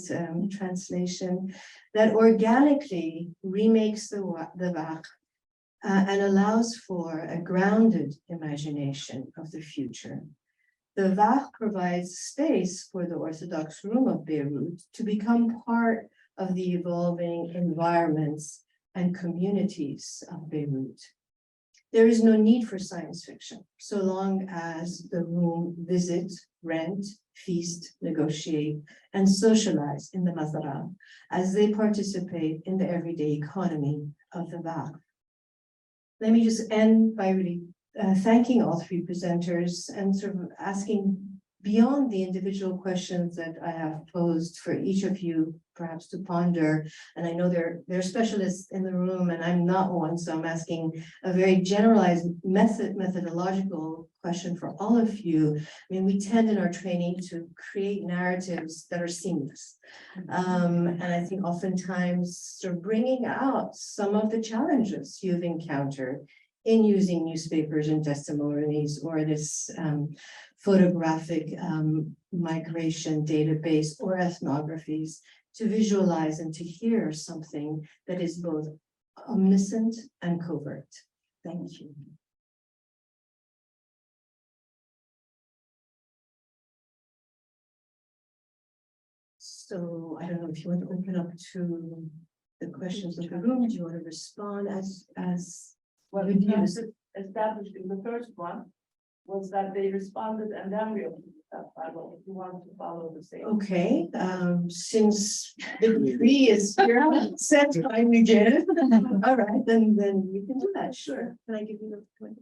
Speaker 1: translation, that organically remakes the Waqf and allows for a grounded imagination of the future. The Waqf provides space for the Orthodox room of Beirut to become part of the evolving environments and communities of Beirut. There is no need for science fiction, so long as the room visit, rent, feast, negotiate, and socialize in the Mazara as they participate in the everyday economy of the Waqf. Let me just end by really thanking all three presenters and sort of asking beyond the individual questions that I have posed for each of you perhaps to ponder. And I know there are specialists in the room and I'm not one, so I'm asking a very generalized methodological question for all of you. I mean, we tend in our training to create narratives that are seamless. And I think oftentimes sort of bringing out some of the challenges you've encountered in using newspapers and testimonies or this photographic migration database or ethnographies to visualize and to hear something that is both omniscient and covert. Thank you. So I don't know if you want to open up to the questions of the room. Do you want to respond as
Speaker 6: Well,
Speaker 1: Would
Speaker 6: the
Speaker 1: you-
Speaker 6: concept established in the first one was that they responded and then we opened it up. I will, if you want to follow the same.
Speaker 1: Okay, since the decree is here set by Eugene, all right, then you can do that, sure. Can I give you the?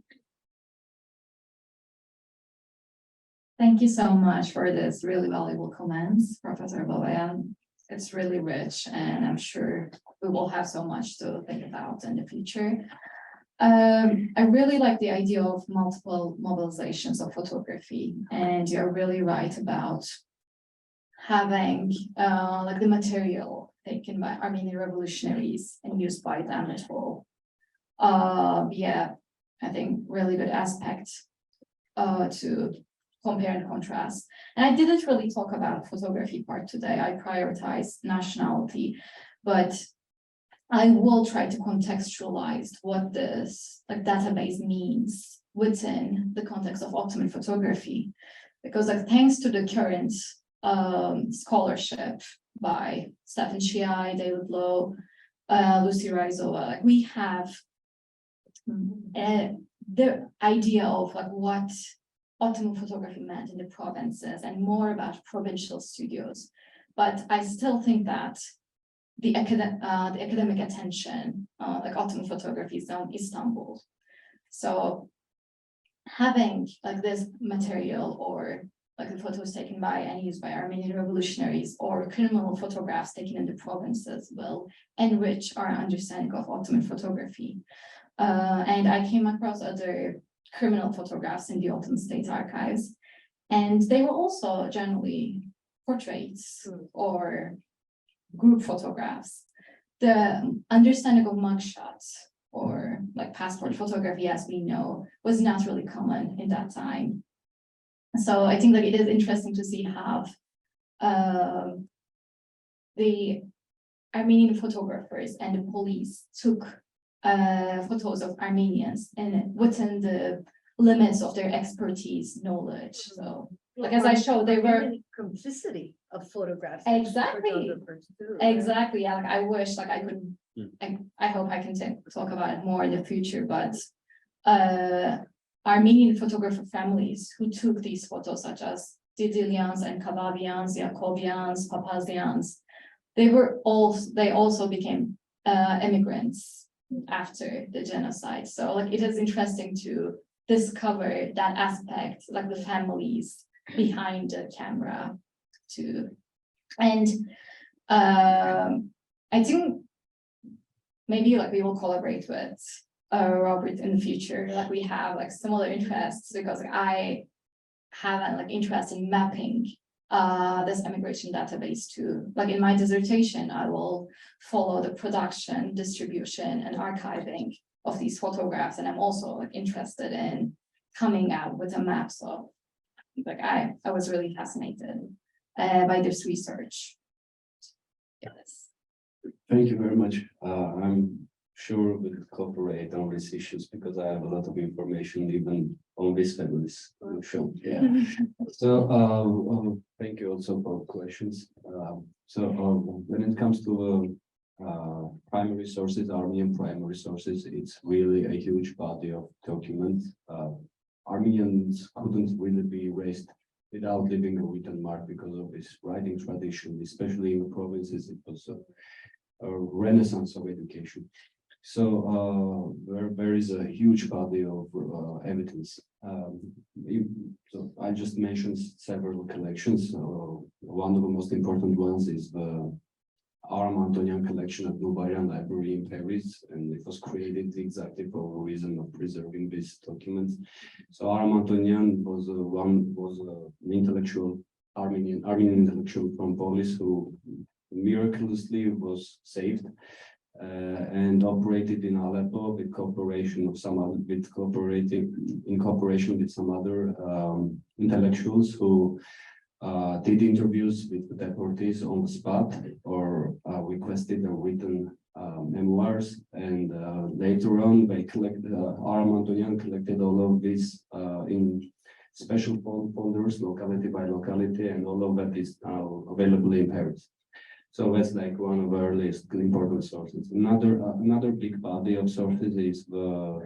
Speaker 5: Thank you so much for this really valuable comments, Professor Babayan. It's really rich and I'm sure we will have so much to think about in the future. I really like the idea of multiple mobilizations of photography, and you're really right about having like the material taken by Armenian revolutionaries and used by them at all. Yeah, I think really good aspect to compare and contrast. And I didn't really talk about photography part today. I prioritized nationality, but I will try to contextualize what this like database means within the context of Ottoman photography. because like thanks to the current scholarship by Stefan Chiai, David Lowe, Lucy Rizova, like we have the idea of like what Ottoman photography meant in the provinces and more about provincial studios. But I still think that the academic attention, like Ottoman photography is on Istanbul. So having like this material or like the photos taken by and used by Armenian revolutionaries or criminal photographs taken in the provinces will enrich our understanding of Ottoman photography. And I came across other criminal photographs in the Ottoman State archives, and they were also generally portraits or group photographs. The understanding of mugshots or like passport photography, as we know, was not really common in that time. So I think that it is interesting to see how the Armenian photographers and the police took photos of Armenians and within the limits of their expertise, knowledge. So, like as I showed, they were
Speaker 1: complicity of photographs.
Speaker 5: Exactly.
Speaker 1: photographers too, right?
Speaker 5: Exactly. Yeah, like I wish, like I could. I hope I can talk about it more in the future. But Armenian photographer families who took these photos, such as Didilyans and Kavabians, Yakobians, Papazians, they also became immigrants after the genocide. So like it is interesting to discover that aspect, like the families behind the camera too. And I think maybe like we will collaborate with Robert in the future, like we have like similar interests, because like, I have an like interest in mapping this immigration database too. Like in my dissertation, I will follow the production, distribution, and archiving of these photographs, and I'm also like interested in coming out with a map. So like I was really fascinated by this research. Yes.
Speaker 3: Thank you very much. I'm sure we'll cooperate on these issues because I have a lot of information even on this fabulous show. Yeah. So thank you also for questions. When it comes to primary sources, Armenian primary sources, it's really a huge body of documents. Armenians couldn't really be raised without leaving a written mark because of this writing tradition, especially in the provinces. It was a renaissance of education. So there is a huge body of evidence. So I just mentioned several collections. One of the most important ones is the Aram Antonian collection at Babayan Library in Paris, and it was created exactly for the reason of preserving these documents. So Aram Antonian was an intellectual Armenian intellectual from Polis who miraculously was saved and operated in Aleppo with cooperation with some other intellectuals who did interviews with the deportees on the spot or requested a written memoirs, and later on they collected, Aram Antonian collected all of these in special folders, locality by locality, and all of that is now available in Paris. So that's like one of our earliest important sources. Another big body of sources is the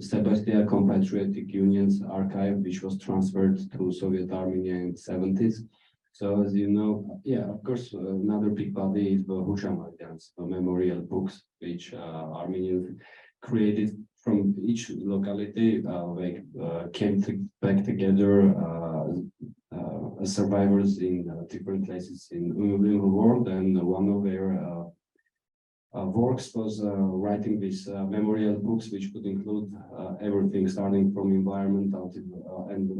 Speaker 3: Sepastia Compatriotic Union's archive, which was transferred to Soviet Armenia in the 70s. So as you know, yeah, of course, another big body is the Hushamayans, the memorial books, which Armenians created from each locality. They came back together as survivors in different places in the world, and one of their works was writing these memorial books, which would include everything starting from environment and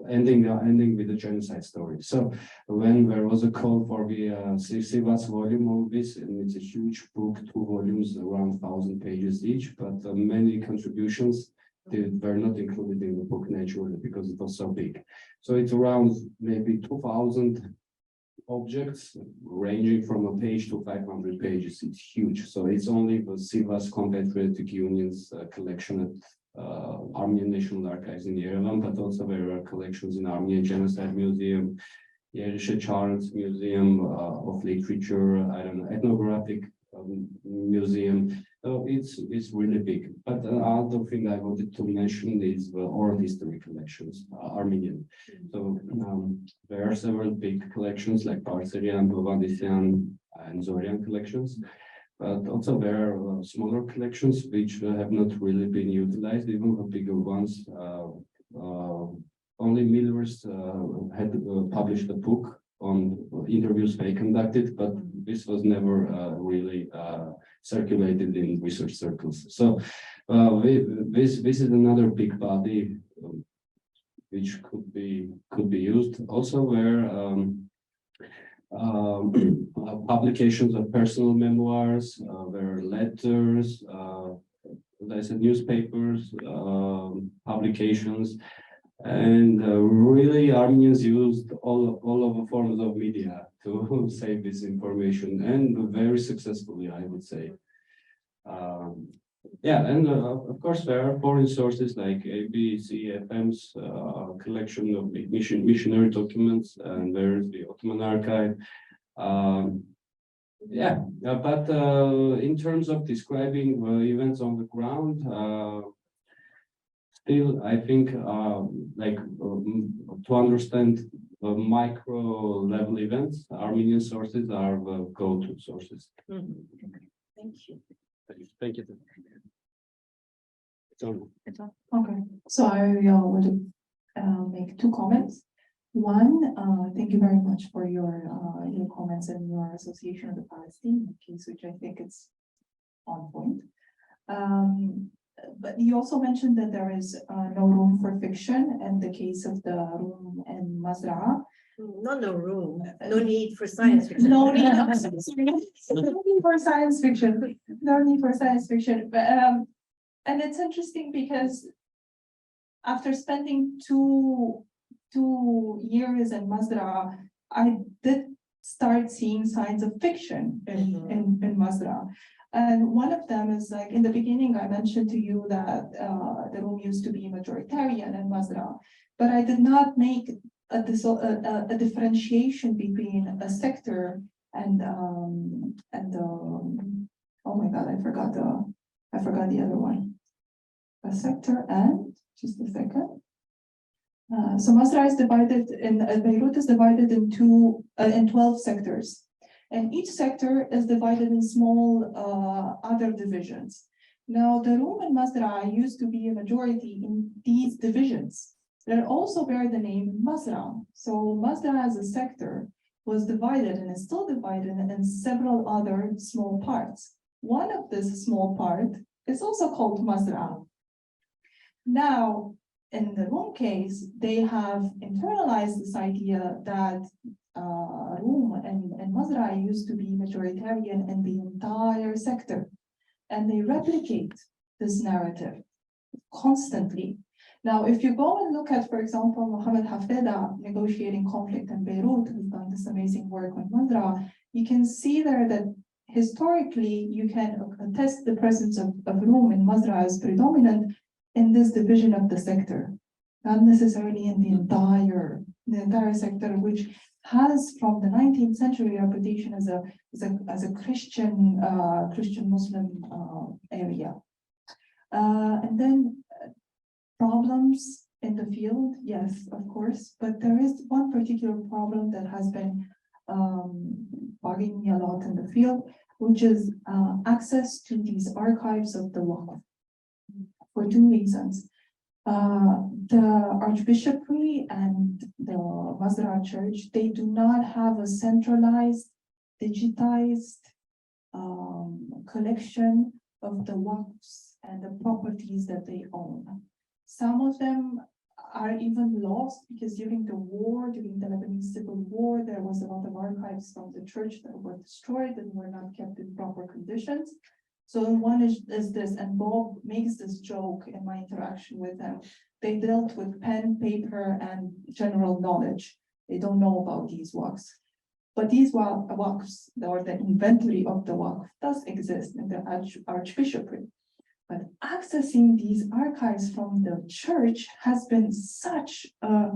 Speaker 3: ending with the genocide story. So when there was a call for the Sivas volume of this, and it's a huge book, 2 volumes, around 1,000 pages each, but many contributions were not included in the book naturally because it was so big. So it's around maybe 2,000 objects ranging from a page to 500 pages. It's huge. So it's only the Sivas Compatriotic Union's collection at Armenian National Archives in Yerevan, but also there are collections in Armenian Genocide Museum, Yerishe Charles Museum of Literature, I don't know, Ethnographic Museum. So it's really big. But other thing I wanted to mention is the oral history collections, Armenian. So there are several big collections like Parserian, Bovandisyan, and Zorian collections. But also there are smaller collections which have not really been utilized, even the bigger ones. Only Millers had published a book on interviews they conducted, but this was never really circulated in research circles. So this is another big body which could be used. Also where publications of personal memoirs, there are letters, as I said, newspapers, publications, and really Armenians used all of the forms of media to save this information, and very successfully, I would say. Yeah, and of course there are foreign sources like ABCFM's collection of missionary documents, and there's the Ottoman archive. But in terms of describing events on the ground, still, I think, to understand the micro level events, Armenian sources are the go-to sources.
Speaker 1: Thank you.
Speaker 3: Thank you.
Speaker 4: Okay, so I want to make two comments. One, thank you very much for your comments and your association of the Palestinian case, which I think is on point. But you also mentioned that there is no room for fiction in the case of the room and Mazraa.
Speaker 1: No room, no need for science fiction.
Speaker 4: No need, no need for science fiction. No need for science fiction. But and it's interesting because after spending two years in Mazraa, I did start seeing signs of fiction in Mazraa. And one of them is like in the beginning, I mentioned to you that the room used to be majoritarian in Mazraa, but I did not make a differentiation between a sector and oh my God, I forgot the other one. A sector and just a second. So Mazraa is divided in Beirut is divided into in 12 sectors. And each sector is divided in small other divisions. Now, the room in Mazraa used to be a majority in these divisions that also bear the name Mazraa. So Mazraa as a sector was divided and is still divided in several other small parts. One of this small part is also called Mazraa. Now, in the room case, they have internalized this idea that Rum and Mazraa used to be majoritarian in the entire sector, and they replicate this narrative constantly. Now, if you go and look at, for example, Mohammed Hafeda negotiating conflict in Beirut, who's done this amazing work on Mazraa, you can see there that historically you can attest the presence of Rum in Mazraa as predominant in this division of the sector, not necessarily in the entire sector, which has from the 19th century reputation as a Christian Muslim area. And then problems in the field, yes, of course, but there is one particular problem that has been bugging me a lot in the field, which is access to these archives of the Waqf, for two reasons. The Archbishopry and the Mazraa Church, they do not have a centralized, digitized collection of the Waqfs and the properties that they own. Some of them are even lost because during the Lebanese Civil War, there was a lot of archives from the church that were destroyed and were not kept in proper conditions. So one is this, and Bob makes this joke in my interaction with him. They dealt with pen, paper, and general knowledge. They don't know about these Waqfs. But these Waqfs, or the inventory of the Waqf, does exist in the Archbishopry. But accessing these archives from the church has been such a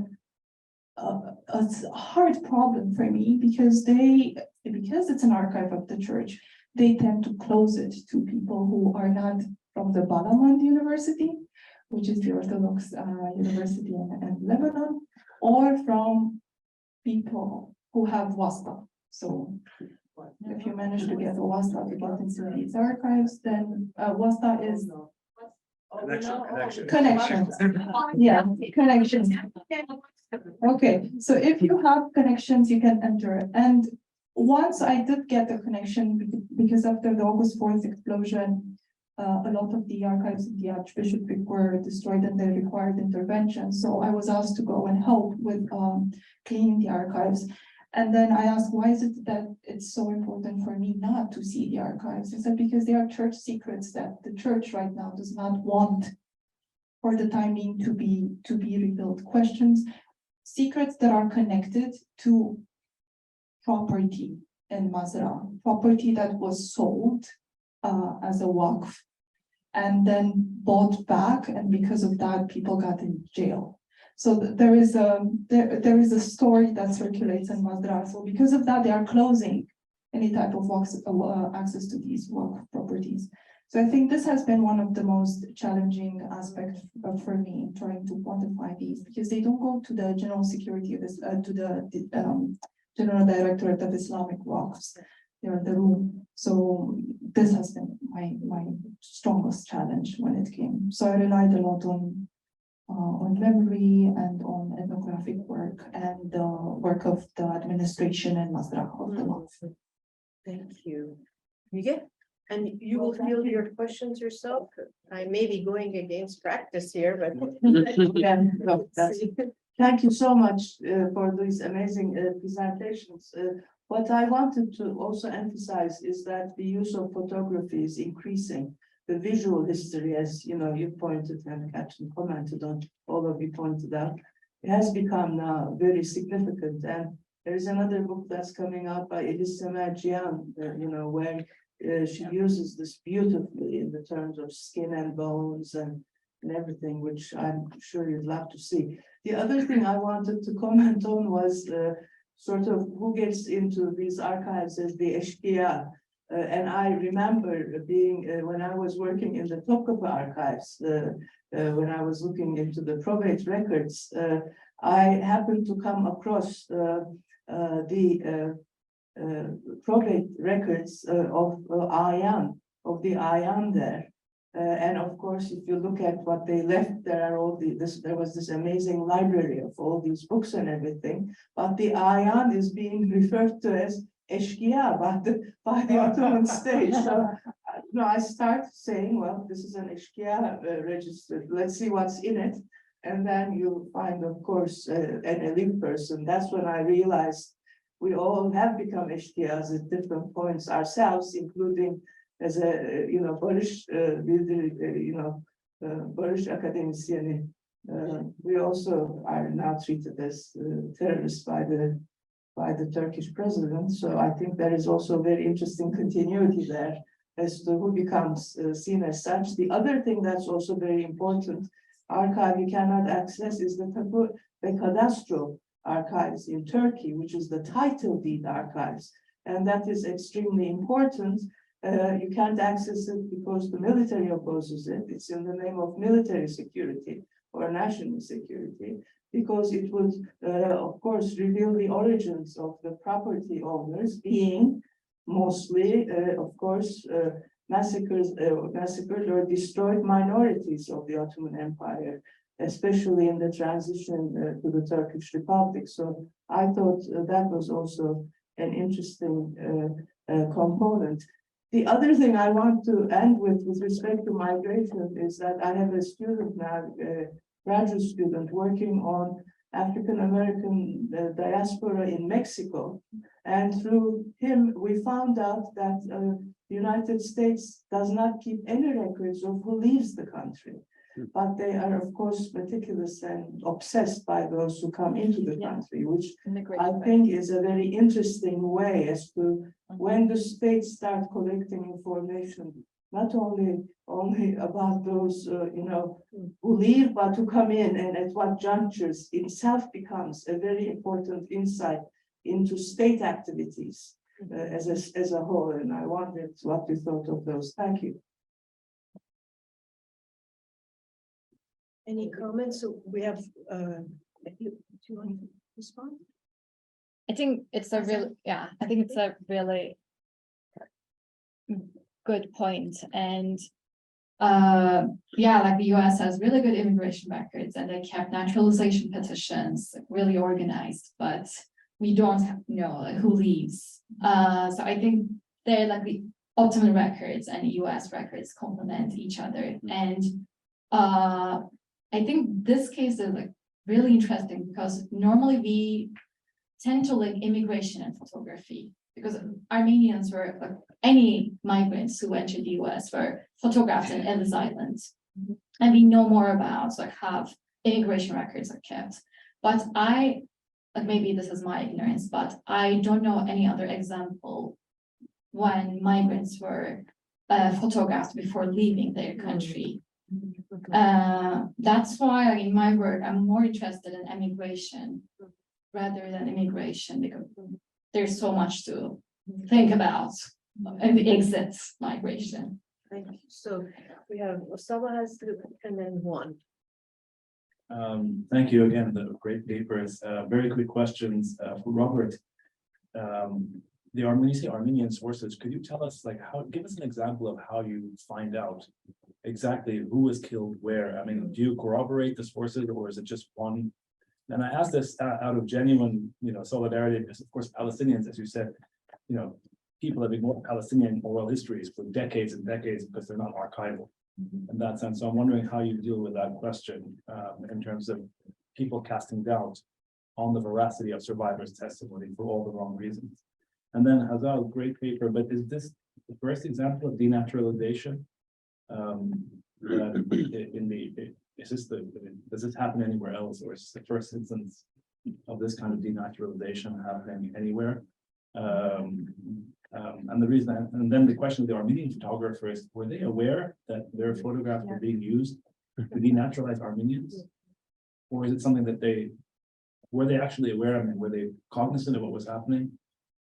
Speaker 4: hard problem for me because it's an archive of the church, they tend to close it to people who are not from the Babayan University, which is the Orthodox university in Lebanon, or from people who have wasta. So if you manage to get a wasta to get into these archives, then wasta is connections. Yeah, connections. Okay, so if you have connections, you can enter. And once I did get a connection, because after the August 4th explosion, a lot of the archives in the Archbishopric were destroyed and they required intervention. So I was asked to go and help with cleaning the archives. And then I asked, why is it that it's so important for me not to see the archives? I said, because they are church secrets that the church right now does not want for the time being to be revealed. Questions, secrets that are connected to property in Mazra, property that was sold as a Waqf and then bought back, and because of that, people got in jail. So there is a story that circulates in Mazra. So because of that, they are closing any type of access to these Waqf properties. So I think this has been one of the most challenging aspects for me trying to quantify these, because they don't go to the general security of this, to the General Directorate of Islamic Waqfs. They're the room. So this has been my strongest challenge when it came. So I relied a lot on memory and on ethnographic work and the work of the administration and Mazra of the Waqf.
Speaker 1: Thank you. Miguel? And you will field your questions yourself. I may be going against practice here, but.
Speaker 6: Yeah, no, thank you so much for these amazing presentations. What I wanted to also emphasize is that the use of photography is increasing. The visual history, as you know, you pointed and Kathryn commented on, all of you pointed out, it has become now very significant. And there is another book that's coming out by Elisa Merjian, you know, where she uses this beautifully in the terms of skin and bones and everything, which I'm sure you'd love to see. The other thing I wanted to comment on was sort of who gets into these archives as the Eşkıya. And I remember being, when I was working in the Topkapı archives, when I was looking into the probate records, I happened to come across the probate records of the Ayan there. And of course, if you look at what they left, there was this amazing library of all these books and everything. But the Ayan is being referred to as Eşkıya by the Ottoman state. So I start saying, well, this is an Eşkıya register. Let's see what's in it. And then you find, of course, an elite person. That's when I realized we all have become Eşkıyas at different points ourselves, including as a, Parish, Parish academician. We also are now treated as terrorists by the Turkish president. So I think there is also very interesting continuity there as to who becomes seen as such. The other thing that's also very important, archive you cannot access, is the Tapu ve Kadastro archives in Turkey, which is the title deed archives. And that is extremely important. You can't access it because the military opposes it. It's in the name of military security or national security, because it would, of course, reveal the origins of the property owners being mostly, of course, massacred or destroyed minorities of the Ottoman Empire, especially in the transition to the Turkish Republic. So I thought that was also an interesting component. The other thing I want to end with respect to migration is that I have a student now, a graduate student working on African-American diaspora in Mexico. And through him, we found out that the United States does not keep any records of who leaves the country. But they are, of course, meticulous and obsessed by those who come into the country, which I think is a very interesting way as to when the states start collecting information not only about those, who leave, but who come in and at what junctures itself becomes a very important insight into state activities as a whole. And I wondered what you thought of those. Thank you.
Speaker 1: Any comments? So we have, do you want to respond?
Speaker 5: I think it's a really good point. And like the US has really good immigration records and they kept naturalization petitions really organized, but we don't know who leaves. So I think they're like the Ottoman records and US records complement each other. And I think this case is like really interesting because normally we tend to link immigration and photography because Armenians were like any migrants who entered the US were photographed in Ellis Island. And we know more about like how immigration records are kept. But maybe this is my ignorance, but I don't know any other example when migrants were photographed before leaving their country. That's why in my work, I'm more interested in emigration rather than immigration because there's so much to think about and the exit migration.
Speaker 1: Thank you. So we have Osama has and then Juan.
Speaker 7: Thank you again, the great papers. Very quick questions for Robert. When you say Armenian sources, could you tell us give us an example of how you find out exactly who was killed where? I mean, do you corroborate the sources or is it just one? And I ask this out of genuine, solidarity, because of course, Palestinians, as you said, people have ignored Palestinian oral histories for decades and decades because they're not archival in that sense. So I'm wondering how you deal with that question in terms of people casting doubt on the veracity of survivors' testimony for all the wrong reasons. And then Hazal, great paper, but is this the first example of denaturalization? Does this happen anywhere else, or is this the first instance of this kind of denaturalization happening anywhere? And the reason, and then the question of the Armenian photographers, were they aware that their photographs were being used to denaturalize Armenians? Or is it something that were they actually aware of it? Were they cognizant of what was happening?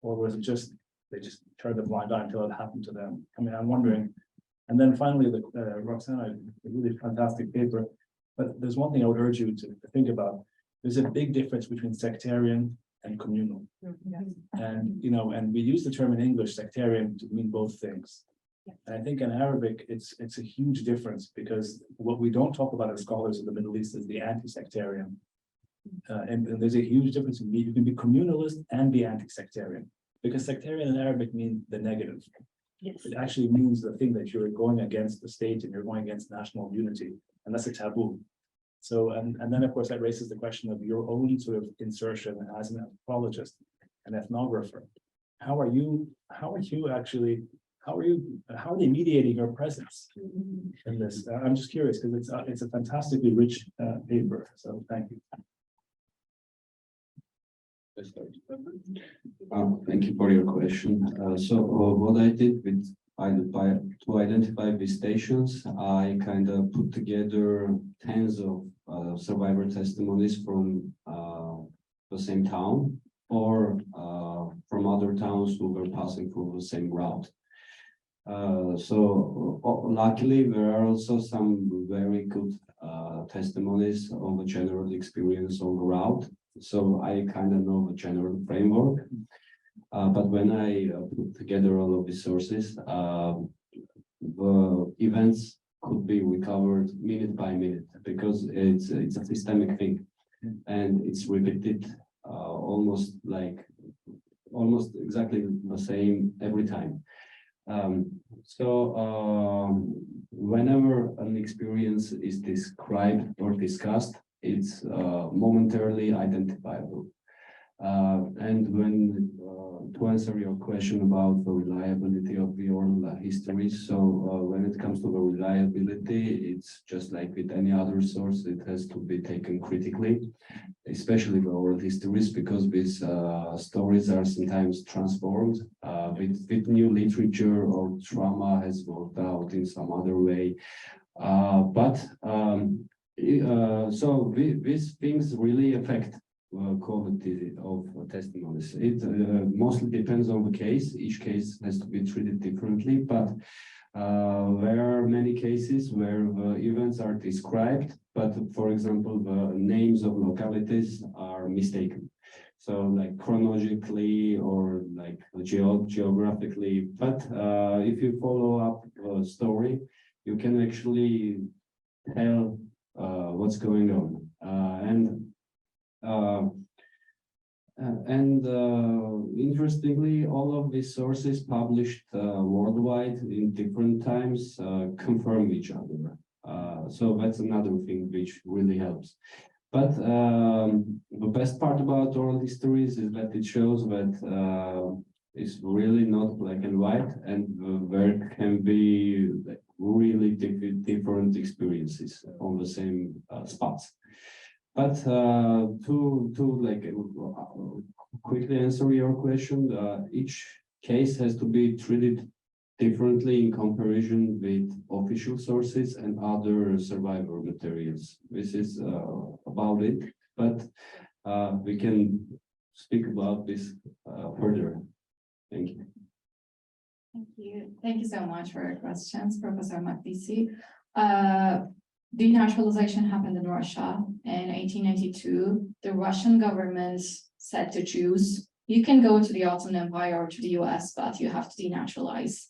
Speaker 7: Or was it just, they just turned a blind eye until it happened to them? I mean, I'm wondering. And then finally, Roxana, a really fantastic paper, but there's one thing I would urge you to think about. There's a big difference between sectarian and communal. And, and we use the term in English, sectarian, to mean both things. And I think in Arabic, it's a huge difference because what we don't talk about as scholars in the Middle East is the anti-sectarian. And there's a huge difference. You can be communalist and be anti-sectarian because sectarian in Arabic means the negative. It actually means the thing that you're going against the state and you're going against national unity, and that's a taboo. So, and then of course that raises the question of your own sort of insertion as an anthropologist, an ethnographer. How are they mediating your presence in this? I'm just curious because it's a fantastically rich paper. So thank you.
Speaker 3: Thank you for your question. What I did to identify these stations, I kind of put together tens of survivor testimonies from the same town or from other towns who were passing through the same route. Luckily, there are also some very good testimonies on the general experience on the route. So I kind of know the general framework, but when I put together all of the sources, the events could be recovered minute by minute because it's a systemic thing, and it's repeated almost exactly the same every time. Whenever an experience is described or discussed, it's momentarily identifiable. And when to answer your question about the reliability of the oral histories. So when it comes to the reliability, it's just like with any other source, it has to be taken critically, especially the oral histories, because these stories are sometimes transformed with new literature, or trauma has worked out in some other way. So these things really affect quality of testimonies. It mostly depends on the case. Each case has to be treated differently, but there are many cases where the events are described, but for example, the names of localities are mistaken. So like chronologically or like geographically, but if you follow up the story, you can actually tell what's going on. Interestingly, all of these sources published worldwide in different times confirm each other. So that's another thing which really helps. But the best part about oral histories is that it shows that it's really not black and white, and there can be like really different experiences on the same spots. But to like quickly answer your question, each case has to be treated differently in comparison with official sources and other survivor materials. This is about it, but we can speak about this further. Thank you.
Speaker 5: Thank you. Thank you so much for your questions, Professor Makdisi. Denaturalization happened in Russia in 1892. The Russian government said to Jews, you can go to the Ottoman Empire or to the US, but you have to denaturalize.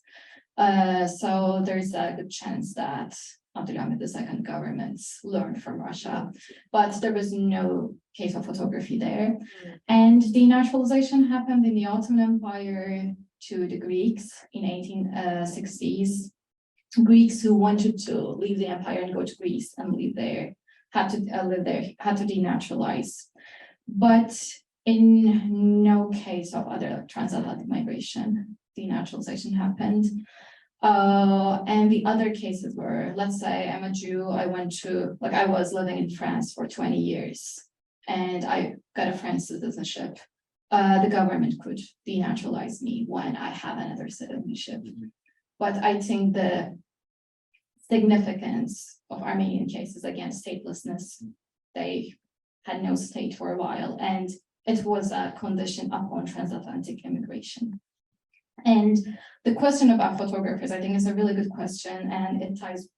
Speaker 5: So there's a good chance that Uğur Ümit II governments learned from Russia, but there was no case of photography there. And denaturalization happened in the Ottoman Empire to the Greeks in 1860s. Greeks who wanted to leave the empire and go to Greece and live there had to live there, had to denaturalize. But in no case of other transatlantic migration, denaturalization happened. And the other cases were, let's say I'm a Jew, I was living in France for 20 years and I got a French citizenship. The government could denaturalize me when I have another citizenship. But I think the significance of Armenian cases against statelessness, they had no state for a while, and it was a condition upon transatlantic immigration. And the question about photographers, I think, is a really good question, and it ties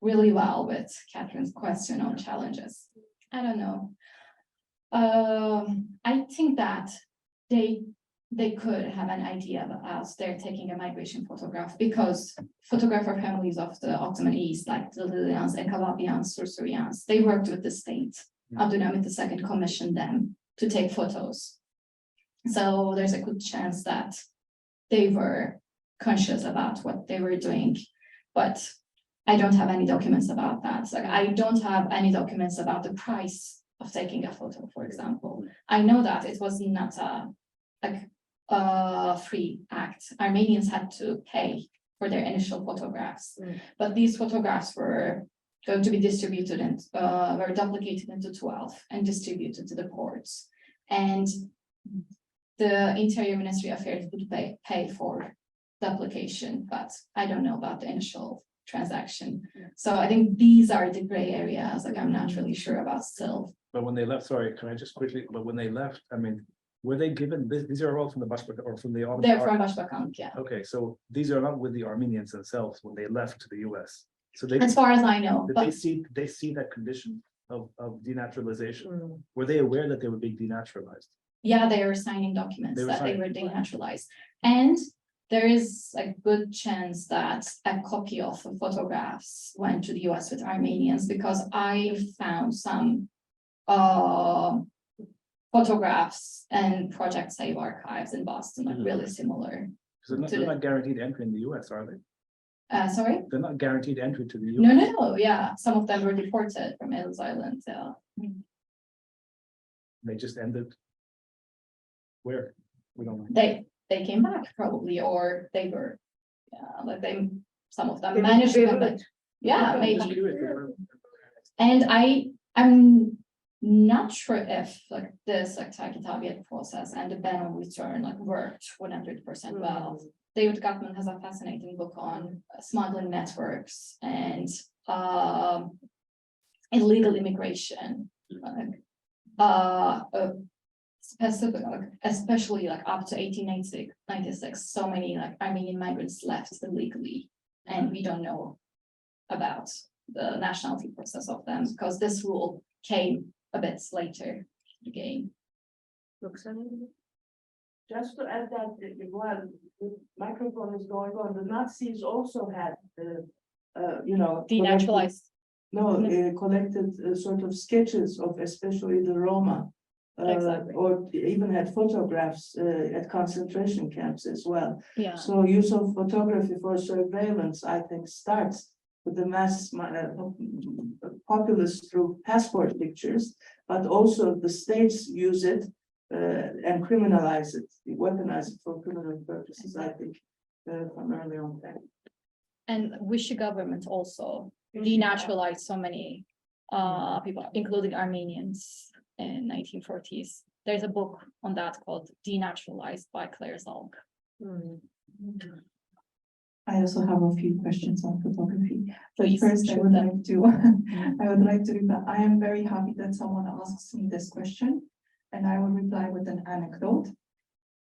Speaker 5: really well with Kathryn's question on challenges. I don't know. I think that they could have an idea about they're taking a migration photograph, because photographer families of the Ottoman East, like the Lilians and Babayans, Sursurians, they worked with the state. Uğur Ümit II commissioned them to take photos. So there's a good chance that they were conscious about what they were doing, but I don't have any documents about that. So I don't have any documents about the price of taking a photo, for example. I know that it was not a free act. Armenians had to pay for their initial photographs, but these photographs were going to be distributed and were duplicated into 12 and distributed to the ports. And the Interior Ministry of Affairs would pay for duplication, but I don't know about the initial transaction. So I think these are the gray areas, like I'm not really sure about still.
Speaker 7: But when they left, sorry, can I just quickly, but when they left, I mean, were they given, these are all from the Başbakan or from the Ottoman?
Speaker 5: They're from Başbakan, yeah.
Speaker 7: Okay, so these are not with the Armenians themselves when they left to the US. So they,
Speaker 5: As far as I know,
Speaker 7: did
Speaker 5: but
Speaker 7: they see that condition of denaturalization? Were they aware that they were being denaturalized?
Speaker 5: yeah, they were signing documents
Speaker 7: They were
Speaker 5: that they
Speaker 7: signing.
Speaker 5: were denaturalized. And there is a good chance that a copy of the photographs went to the US with Armenians, because I found some photographs and Project Save archives in Boston are really similar.
Speaker 7: Because they're not guaranteed entry in the US, are they?
Speaker 5: Sorry?
Speaker 7: They're not guaranteed entry to the US.
Speaker 5: No, yeah, some of them were deported from Ellis Island.
Speaker 7: They just ended. Where? We don't know.
Speaker 5: They came back probably, or they were Yeah, like some of them
Speaker 1: They
Speaker 5: managed
Speaker 1: would
Speaker 5: to
Speaker 1: be
Speaker 5: come
Speaker 1: able
Speaker 5: back. Yeah, maybe.
Speaker 7: Sure.
Speaker 5: And I'm not sure if like this like Takitabiat process and the ban on return like worked 100% well. David Gutman has a fascinating book on smuggling networks and illegal immigration. Specific, like, especially like up to 1896, so many like Armenian migrants left illegally, and we don't know about the nationality process of them because this rule came a bit later in the game.
Speaker 1: Roxana?
Speaker 6: Just to add that, while the microphone is going on, the Nazis also had,
Speaker 5: Denaturalized.
Speaker 6: collected sort of sketches of especially the Roma.
Speaker 5: Exactly.
Speaker 6: Or even had photographs at concentration camps as well.
Speaker 5: Yeah.
Speaker 6: So use of photography for surveillance, I think, starts with the mass populace through passport pictures, but also the states use it and criminalize it, weaponize it for criminal purposes, I think, from early on time.
Speaker 5: And Vichy government also denaturalized so many people, including Armenians in 1940s. There's a book on that called Denaturalized by Claire Zalk.
Speaker 4: I also have a few questions on photography. But
Speaker 5: Please
Speaker 4: first, I
Speaker 5: shoot
Speaker 4: would
Speaker 5: them.
Speaker 4: like to, I would like to reply. I am very happy that someone asks me this question, and I will reply with an anecdote.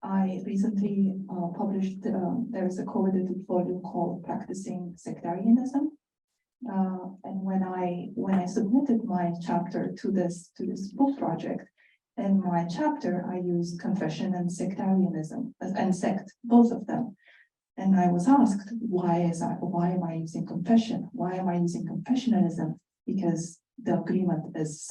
Speaker 4: I recently published, there is a co-edited volume called Practicing Sectarianism. And when I submitted my chapter to this book project, in my chapter, I used confession and sectarianism and sect, both of them. And I was asked, why am I using confession? Why am I using confessionalism? Because the agreement is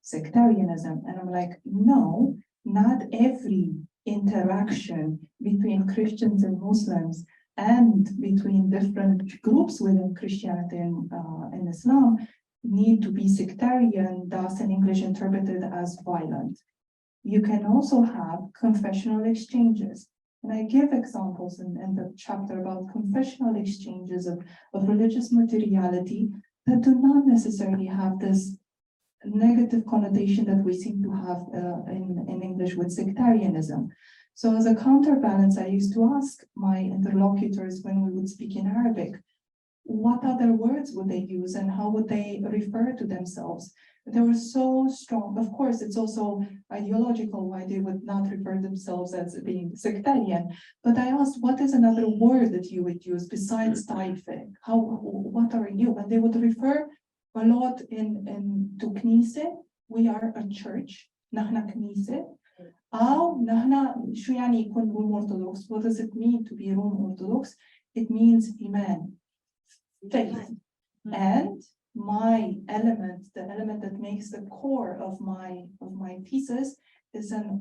Speaker 4: sectarianism. And I'm like, no, not every interaction between Christians and Muslims and between different groups within Christianity and Islam need to be sectarian, thus in English interpreted as violent. You can also have confessional exchanges. And I give examples in the chapter about confessional exchanges of religious materiality that do not necessarily have this negative connotation that we seem to have in English with sectarianism. So as a counterbalance, I used to ask my interlocutors when we would speak in Arabic, what other words would they use and how would they refer to themselves? They were so strong. Of course, it's also ideological why they would not refer themselves as being sectarian. But I asked, what is another word that you would use besides taifik? What are you? And they would refer a lot to Knesset. We are a church. Nahna Knesset. أو نحن شو يعني يكون Room Orthodox? What does it mean to be Room Orthodox? It means iman, faith. And my element, the element that makes the core of my thesis, is a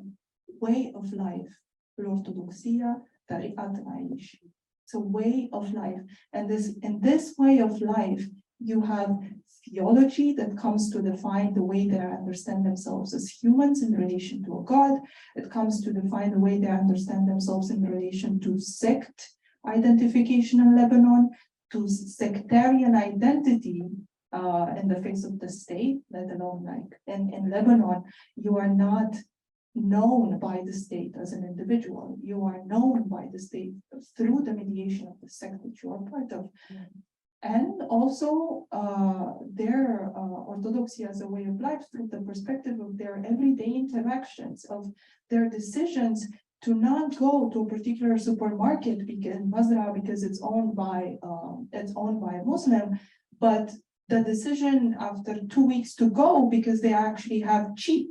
Speaker 4: way of life. Orthodoxia, tariqat aish. It's a way of life, and in this way of life, you have theology that comes to define the way they understand themselves as humans in relation to a God. It comes to define the way they understand themselves in relation to sect identification in Lebanon, to sectarian identity in the face of the state, let alone like in Lebanon, you are not known by the state as an individual. You are known by the state through the mediation of the sect that you are part of. And also their orthodoxy as a way of life through the perspective of their everyday interactions, of their decisions to not go to a particular supermarket because it's owned by a Muslim, but the decision after 2 weeks to go because they actually have cheap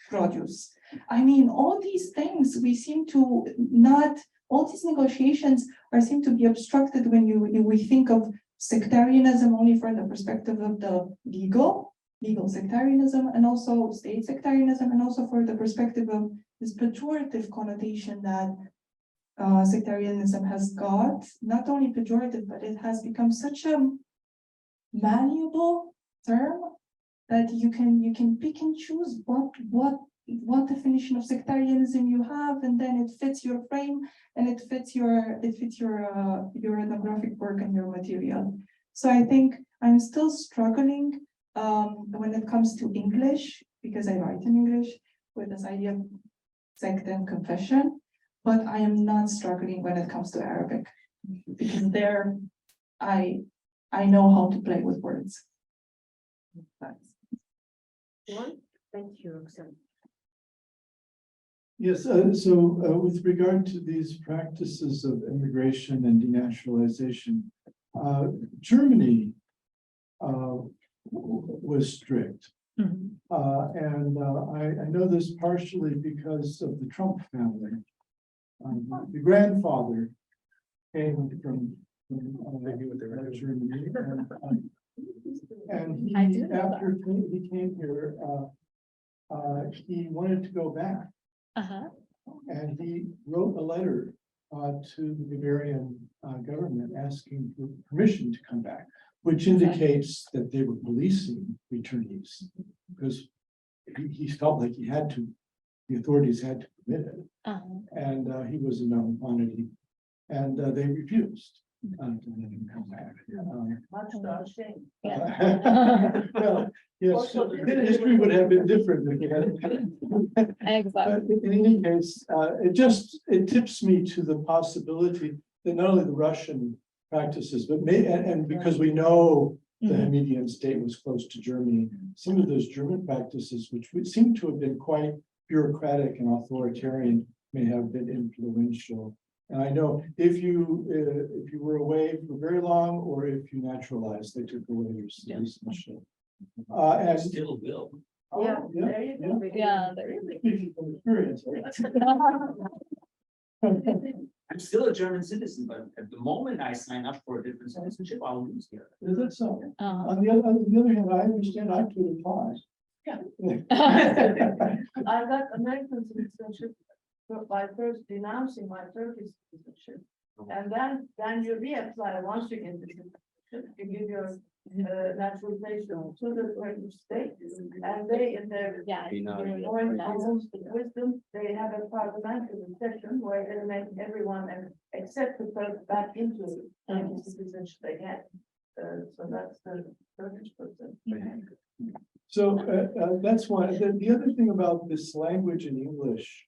Speaker 4: produce. I mean, all these things we seem to not, all these negotiations seem to be obstructed when we think of sectarianism only from the perspective of the legal sectarianism, and also state sectarianism, and also for the perspective of this pejorative connotation that sectarianism has got, not only pejorative, but it has become such a malleable term that you can pick and choose what what definition of sectarianism you have, and then it fits your frame and it fits your ethnographic work and your material. So I think I'm still struggling when it comes to English, because I write in English, with this idea of sect and confession, but I am not struggling when it comes to Arabic, because there I know how to play with words.
Speaker 1: Thank you, Roxana.
Speaker 8: Yes, with regard to these practices of immigration and denaturalization, Germany was strict. I know this partially because of the Trump family. The grandfather came from Germany, and he, after he came here, he wanted to go back. And he wrote a letter to the Bavarian government asking for permission to come back, which indicates that they were policing returnees, because he felt like he had to, the authorities had to permit it. And he was a known quantity, and they refused to let him come back.
Speaker 6: Much to our shame.
Speaker 8: Well, yes, history would have been different if it had.
Speaker 5: Exactly.
Speaker 8: But in any case, it tips me to the possibility that not only the Russian practices, but and because we know the Hamidian state was close to Germany, some of those German practices, which would seem to have been quite bureaucratic and authoritarian, may have been influential. And I know if you were away for very long, or if you naturalized, they took away your citizenship. And
Speaker 2: Still will.
Speaker 6: There you go.
Speaker 5: Yeah, there is.
Speaker 8: speaking from experience,
Speaker 2: I'm still a German citizen, but at the moment I sign up for a different citizenship, I'll lose here.
Speaker 8: Is that so?
Speaker 5: Uh,
Speaker 8: On the other hand, I understand I could apply.
Speaker 6: I got American citizenship by first denouncing my Turkish citizenship. And then you reapply once you get the citizenship, you give your naturalization to the Turkish state, and they, in their wisdom, they have a parliamentary session where they make everyone except the person back into Turkish citizenship again. So that's the Turkish person.
Speaker 8: So that's one. The other thing about this language in English,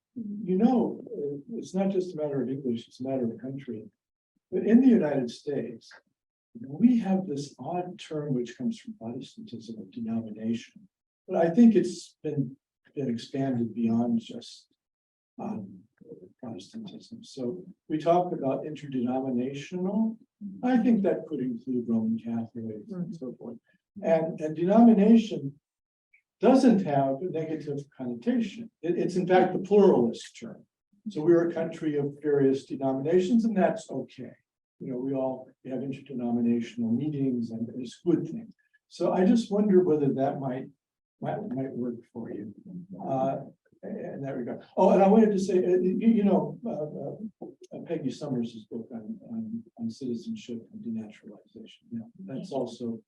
Speaker 8: it's not just a matter of English, it's a matter of country. But in the United States, we have this odd term which comes from Protestantism of denomination. But I think it's been expanded beyond just Protestantism. So we talk about interdenominational. I think that could include Roman Catholics and so forth. And denomination doesn't have a negative connotation. It's in fact the pluralist term. So we're a country of various denominations, and that's okay. We have interdenominational meetings, and it's a good thing. So I just wonder whether that might work for you in that regard. Oh, and I wanted to say, Peggy Summers' book on citizenship and denaturalization. Yeah, that's also,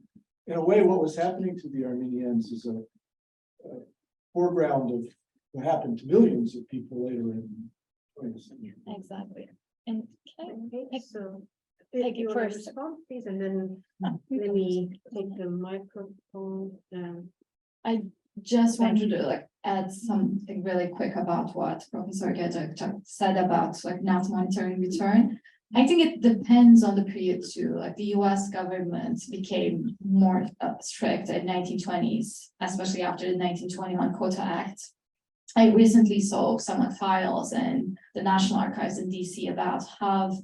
Speaker 8: in a way, what was happening to the Armenians is a foreground of what happened to millions of people later in the 20th century.
Speaker 5: exactly. And can I
Speaker 1: So
Speaker 5: take
Speaker 1: you
Speaker 5: it
Speaker 1: want to
Speaker 5: first?
Speaker 1: respond, please, and then let me take the microphone down.
Speaker 5: I just wanted to add something really quick about what Professor Gedek said about not monitoring return. I think it depends on the period too. The US government became more strict in 1920s, especially after the 1921 Quota Act. I recently saw some files in the National Archives in DC about how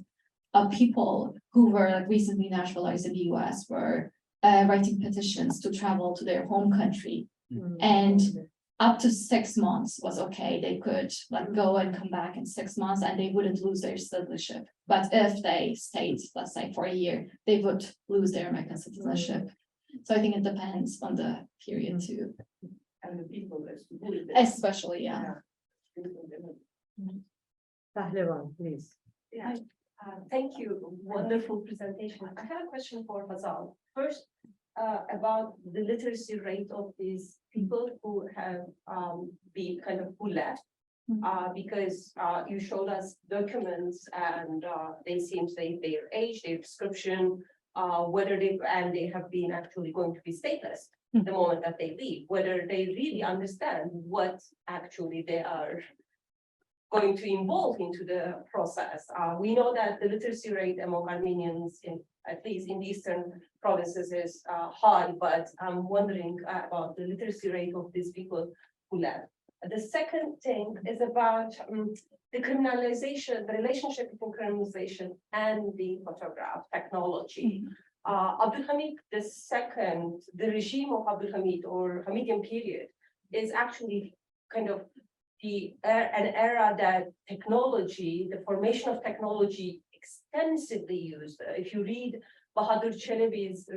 Speaker 5: people who were recently naturalized in the US were writing petitions to travel to their home country. And up to 6 months was okay. They could go and come back in 6 months and they wouldn't lose their citizenship. But if they stayed, let's say, for a year, they would lose their American citizenship. So I think it depends on the period too.
Speaker 6: And the people
Speaker 5: Especially, yeah.
Speaker 1: Pahlevan, please.
Speaker 9: Yeah, thank you. Wonderful presentation. I have a question for Hazal. First, about the literacy rate of these people who have been kind of who left. Because you showed us documents and they seem to say their age, their description, whether they have been actually going to be stateless the moment that they leave, whether they really understand what actually they are going to involve into the process. We know that the literacy rate among Armenians, at least in the eastern provinces, is high, but I'm wondering about the literacy rate of these people who left. The second thing is about the criminalization, the relationship between criminalization and the photograph technology. Abdulhamid II, the regime of Abdulhamid or Hamidian period, is actually kind of an era that technology, the formation of technology, extensively used. If you read Bahadur Çelebi's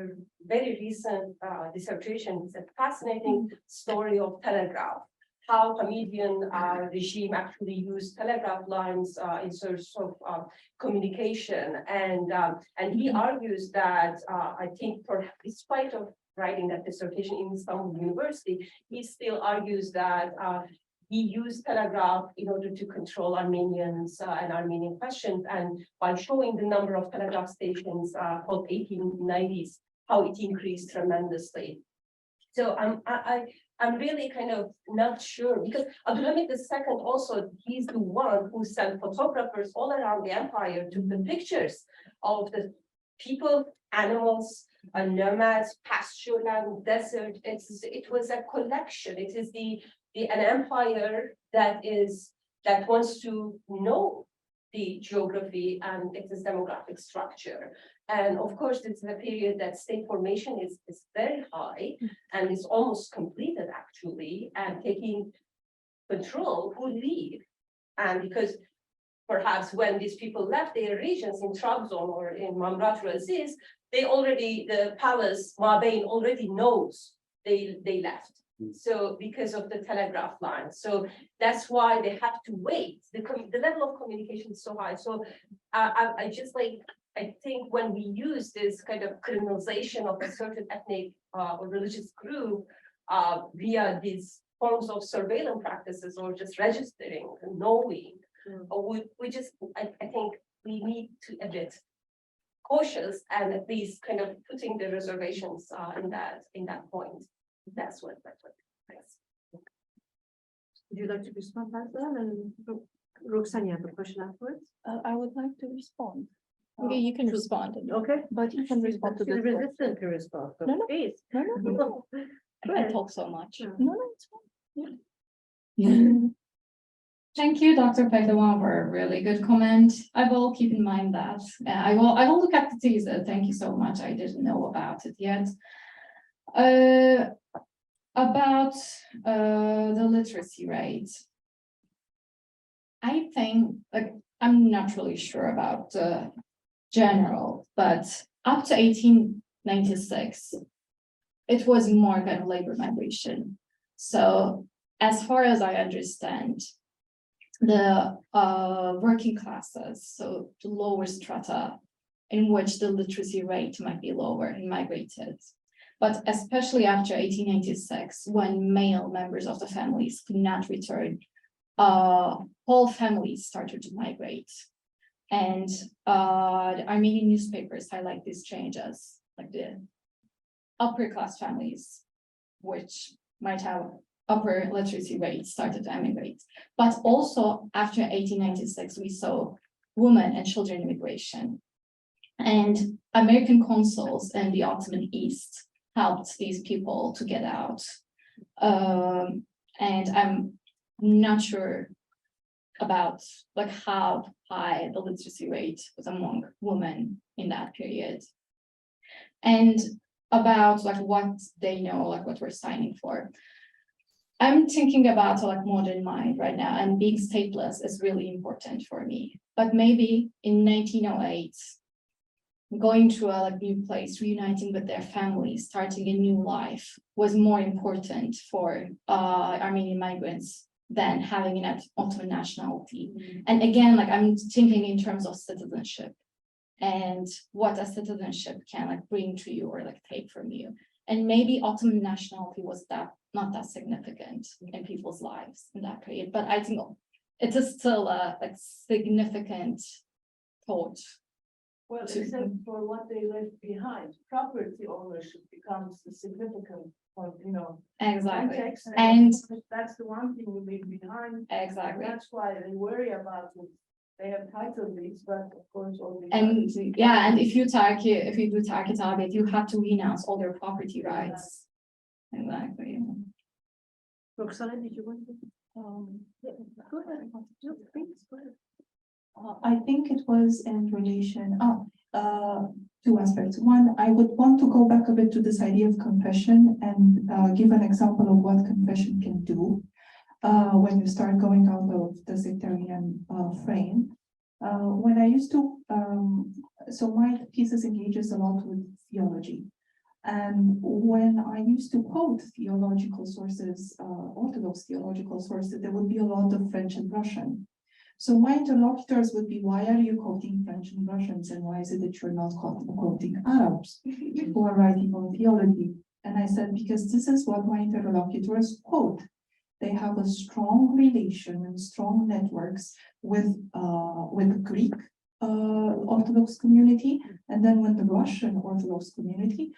Speaker 9: very recent dissertation, it's a fascinating story of telegraph. How Hamidian regime actually used telegraph lines in source of communication, and he argues that I think, despite of writing that dissertation in Istanbul University, he still argues that he used telegraph in order to control Armenians and Armenian questions, and by showing the number of telegraph stations called 1890s, how it increased tremendously. So I'm really kind of not sure, because Abdulhamid II also, he's the one who sent photographers all around the empire to the pictures of the people, animals, nomads, pasture land, desert. It was a collection. It is an empire that wants to know the geography and its demographic structure. And of course, it's a period that state formation is very high and is almost completed actually, and taking control who leave. And because perhaps when these people left their regions in Trabzon or in Mamrat Aziz, the palace, Mabeyn, already knows they left. So because of the telegraph line, so that's why they have to wait. The level of communication is so high. So I think when we use this kind of criminalization of a certain ethnic or religious group via these forms of surveillance practices or just registering and knowing, I think we need to a bit cautious and at least kind of putting the reservations in that point. That's what.
Speaker 1: Would you like to respond, Hazal? And Roxana, you have a question afterwards?
Speaker 10: I would like to respond. Okay, you can respond.
Speaker 1: Okay.
Speaker 10: But you can respond to
Speaker 1: She's
Speaker 10: this.
Speaker 1: resistant to respond. So
Speaker 10: No, no.
Speaker 1: please.
Speaker 10: No.
Speaker 1: Go
Speaker 10: I
Speaker 1: ahead.
Speaker 10: talk so much.
Speaker 1: Yeah.
Speaker 10: No, it's fine.
Speaker 5: Thank you, Dr. Pehlevan, for a really good comment. I will keep in mind that. I will look at the thesis. Thank you so much. I didn't know about it yet. About the literacy rate. I think, I'm not really sure about general, but up to 1896, it was more kind of labor migration. So as far as I understand, the working classes, so the lower strata in which the literacy rate might be lower and migrated. But especially after 1896, when male members of the families could not return, whole families started to migrate. And the Armenian newspapers highlight these changes, like the upper class families, which might have upper literacy rates, started to emigrate. But also after 1896, we saw women and children immigration. And American consuls in the Ottoman East helped these people to get out. And I'm not sure about how high the literacy rate was among women in that period. And about what they know, what we're signing for. I'm thinking about modern mind right now, and being stateless is really important for me. But maybe in 1908, going to a new place, reuniting with their families, starting a new life was more important for Armenian migrants than having an Ottoman nationality. And again, I'm thinking in terms of citizenship and what a citizenship can bring to you or take from you. And maybe Ottoman nationality was not that significant in people's lives in that period, but I think it is still a like significant thought.
Speaker 6: Well,
Speaker 5: to-
Speaker 6: except for what they left behind, property ownership becomes the significant,
Speaker 5: Exactly.
Speaker 6: context.
Speaker 5: And-
Speaker 6: That's the one thing we leave behind.
Speaker 5: Exactly.
Speaker 6: That's why they worry about it. They have title deeds, but of course, all the.
Speaker 5: And yeah, and if you do target target, you have to renounce all your property rights. Exactly.
Speaker 1: Roxana, did you want to? Yeah, go ahead. No, please, go ahead.
Speaker 4: I think it was in relation, two aspects. One, I would want to go back a bit to this idea of confession and give an example of what confession can do when you start going out of the sectarian frame. When I used to, so my thesis engages a lot with theology. And when I used to quote theological sources, Orthodox theological sources, there would be a lot of French and Russian. So my interlocutors would be, why are you quoting French and Russians, and why is it that you're not quoting Arabs who are writing on theology? And I said, because this is what my interlocutors quote. They have a strong relation and strong networks with Greek Orthodox community, and then with the Russian Orthodox community,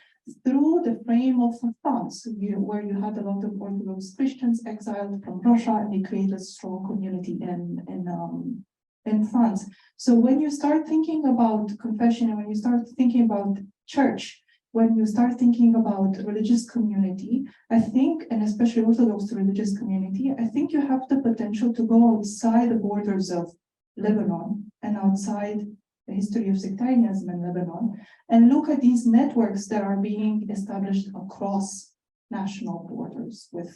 Speaker 4: through the frame of France, where you had a lot of Orthodox Christians exiled from Russia, and they created a strong community in France. So when you start thinking about confession, and when you start thinking about church, when you start thinking about religious community, I think, and especially Orthodox religious community, I think you have the potential to go outside the borders of Lebanon and outside the history of sectarianism in Lebanon, and look at these networks that are being established across national borders with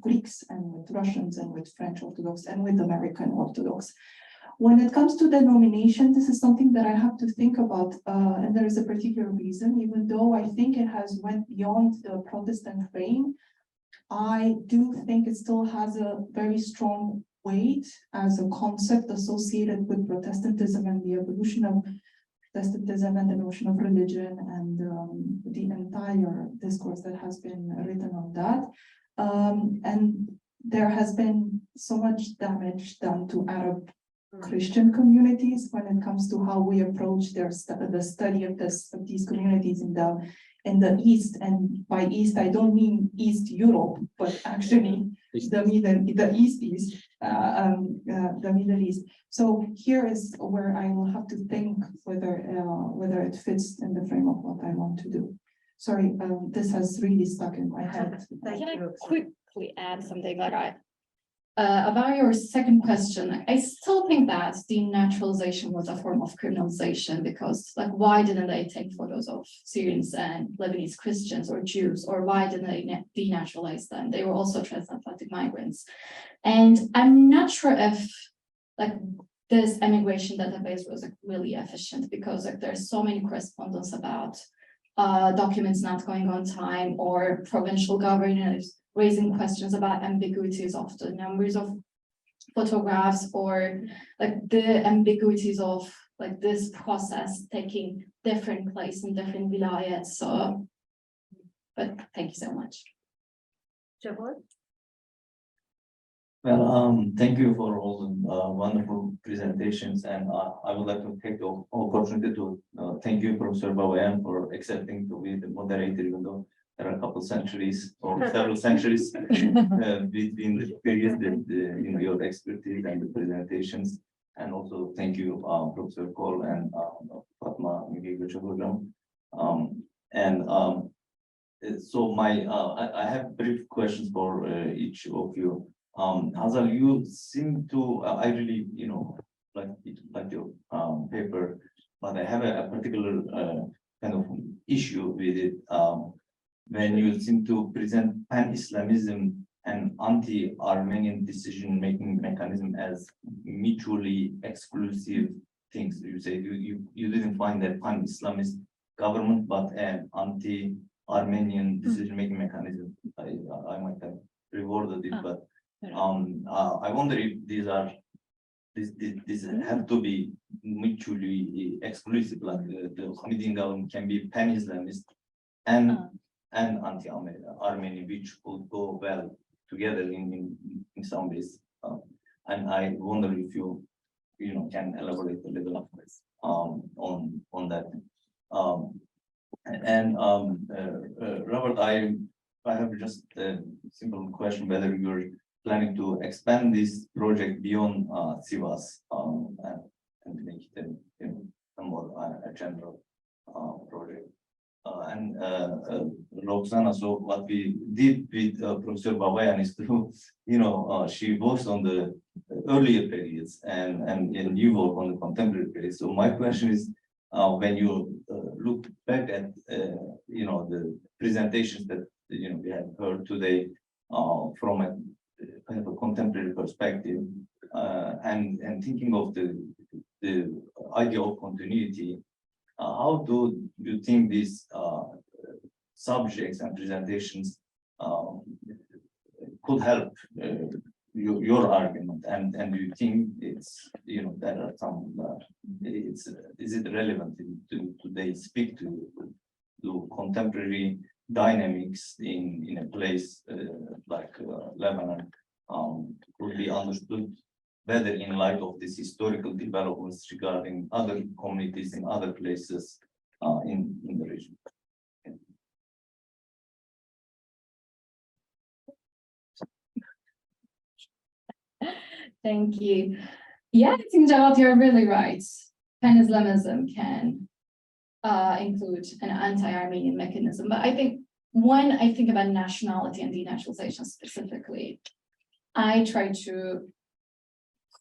Speaker 4: Greeks and with Russians and with French Orthodox and with American Orthodox. When it comes to denomination, this is something that I have to think about, and there is a particular reason, even though I think it has went beyond the Protestant frame, I do think it still has a very strong weight as a concept associated with Protestantism and the evolution of Protestantism and the notion of religion and the entire discourse that has been written on that. And there has been so much damage done to Arab Christian communities when it comes to how we approach the study of these communities in the East. And by East, I don't mean East Europe, but actually the Middle East. So here is where I will have to think whether it fits in the frame of what I want to do. Sorry, this has really stuck in my head.
Speaker 1: Thank
Speaker 5: Can I
Speaker 1: you.
Speaker 5: quickly add something like about your second question? I still think that denaturalization was a form of criminalization, because like, why didn't they take photos of Syrians and Lebanese Christians or Jews, or why didn't they denaturalize them? They were also transatlantic migrants. And I'm not sure if like this immigration database was like really efficient, because like there's so many correspondence about documents not going on time, or provincial governors raising questions about ambiguities of the numbers of photographs, or like the ambiguities of like this process taking different place in different vilayets. So, but thank you so much.
Speaker 1: Jabbar?
Speaker 11: Well, thank you for all the wonderful presentations, and I would like to take the opportunity to thank you, Professor Babayan, for accepting to be the moderator, even though there are a couple centuries or several centuries between the periods that your expertise and the presentations. And also thank you, Professor Cole and Fatma. So I have brief questions for each of you. Hazal, you seem to, I really, like your paper, but I have a particular kind of issue with it. When you seem to present pan-Islamism and anti-Armenian decision-making mechanism as mutually exclusive things. You say you didn't find a pan-Islamist government, but an anti-Armenian decision-making mechanism. I might have reworded it, but I wonder if these have to be mutually exclusive, like the Hamidian government can be pan-Islamist, and anti-Armenian, which could go well together in some ways. And I wonder if you can elaborate a little on that. Robert, I have just a simple question whether you're planning to expand this project beyond Sivas and make it a more a general project. Roxana, so what we did with Professor Babayan is to, she works on the earlier periods and you work on the contemporary periods. So my question is, when you look back at, the presentations that, we have heard today from a kind of a contemporary perspective, and thinking of the idea of continuity, how do you think these subjects and presentations could help your argument? And do you think it's, there are some, is it relevant to they speak to contemporary dynamics in a place like Lebanon, could be understood better in light of these historical developments regarding other communities in other places in the region?
Speaker 5: Thank you. Yeah, I think Jawad, you're really right. Pan-Islamism can include an anti-Armenian mechanism, but I think when I think about nationality and denaturalization specifically, I try to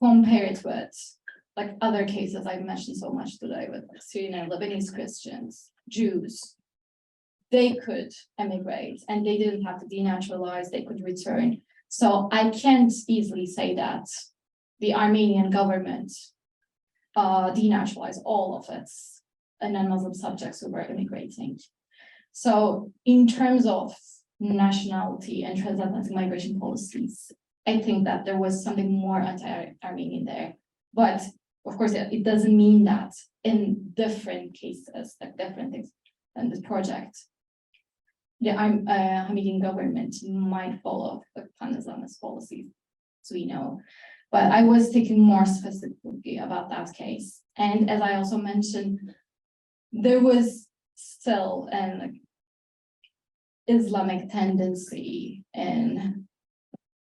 Speaker 5: compare it with like other cases I've mentioned so much today with Syrian and Lebanese Christians, Jews. They could emigrate and they didn't have to denaturalize, they could return. So I can't easily say that the Armenian government denaturalized all of its non-Muslim subjects who were immigrating. So in terms of nationality and transatlantic migration policies, I think that there was something more anti-Armenian there. But of course, it doesn't mean that in different cases, like different things in this project, the Armenian government might follow the pan-Islamist policies, as we know. But I was thinking more specifically about that case. And as I also mentioned, there was still an Islamic tendency in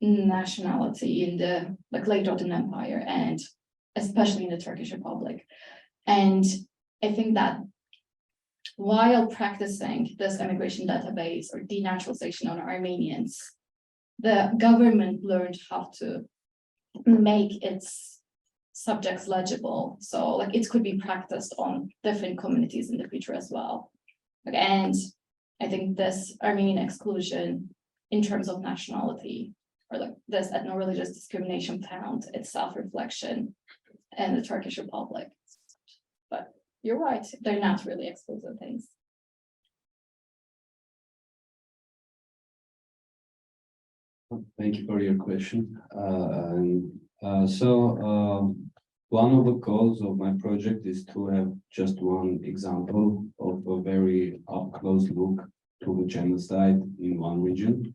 Speaker 5: nationality in the late Ottoman Empire and especially in the Turkish Republic. And I think that while practicing this immigration database or denaturalization on Armenians, the government learned how to make its subjects legible. So like it could be practiced on different communities in the future as well. And I think this Armenian exclusion in terms of nationality or like this ethno-religious discrimination found its self-reflection in the Turkish Republic. But you're right, they're not really exclusive things.
Speaker 3: Thank you for your question. One of the goals of my project is to have just one example of a very up-close look to the genocide in one region.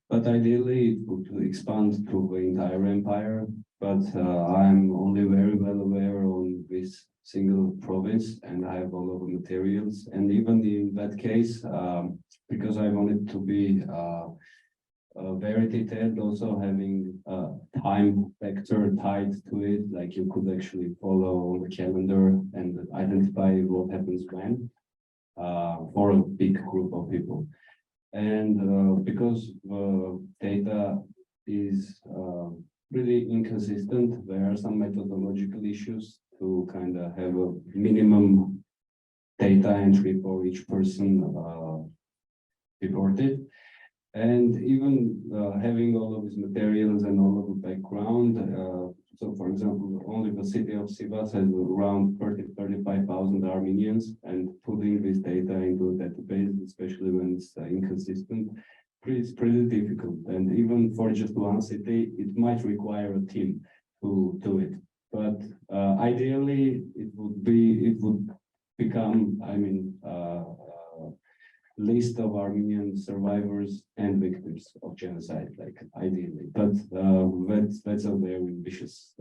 Speaker 3: But ideally, it would expand to the entire empire. But I'm only very well aware on this single province, and I have all of the materials. And even in that case, because I wanted to be very detailed, also having a time factor tied to it, like you could actually follow the calendar and identify what happens when for a big group of people. And because the data is really inconsistent, there are some methodological issues to kind of have a minimum data entry for each person reported. And even having all of these materials and all of the background, so for example, only the city of Sivas has around 35,000 Armenians, and putting this data into a database, especially when it's inconsistent, is pretty difficult. And even for just one city, it might require a team to do it. But ideally, it would become, list of Armenian survivors and victims of genocide, like ideally, but that's a very ambitious.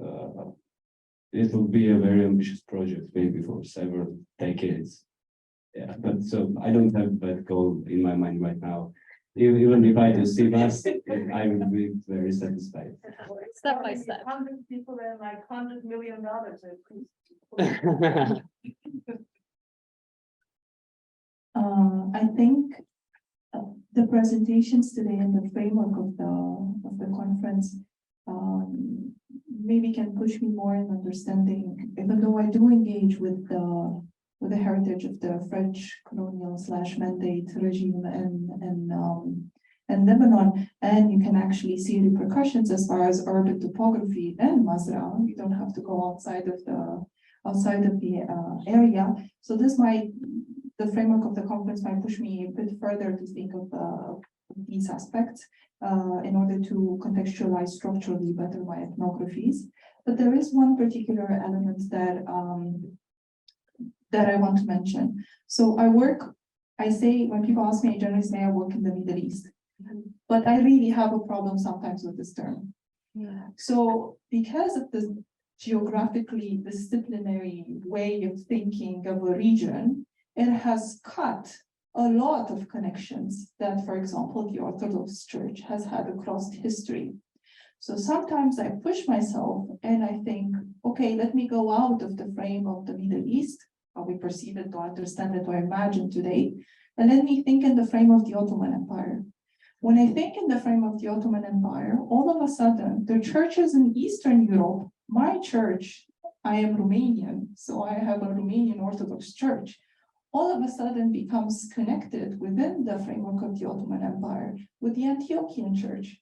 Speaker 3: It will be a very ambitious project, maybe for several decades. Yeah, but so I don't have that goal in my mind right now. Even if I do Sivas, I will be very satisfied.
Speaker 10: Step by step.
Speaker 6: 100 people and like $100 million.
Speaker 4: I think the presentations today and the framework of the conference maybe can push me more in understanding, even though I do engage with the heritage of the French colonial / mandate regime and Lebanon, and you can actually see repercussions as far as urban topography and Mazra. You don't have to go outside of the area. So the framework of the conference might push me a bit further to think of these aspects in order to contextualize structurally better my ethnographies. But there is one particular element that I want to mention. So I say, when people ask me, I generally say I work in the Middle East, but I really have a problem sometimes with this term. So because of the geographically disciplinary way of thinking of a region, it has cut a lot of connections that, for example, the Orthodox Church has had across history. So sometimes I push myself and I think, okay, let me go out of the frame of the Middle East, how we perceive it, to understand it, or imagine today, and let me think in the frame of the Ottoman Empire. When I think in the frame of the Ottoman Empire, all of a sudden, the churches in Eastern Europe, my church, I am Romanian, so I have a Romanian Orthodox Church, all of a sudden becomes connected within the framework of the Ottoman Empire with the Antiochian Church.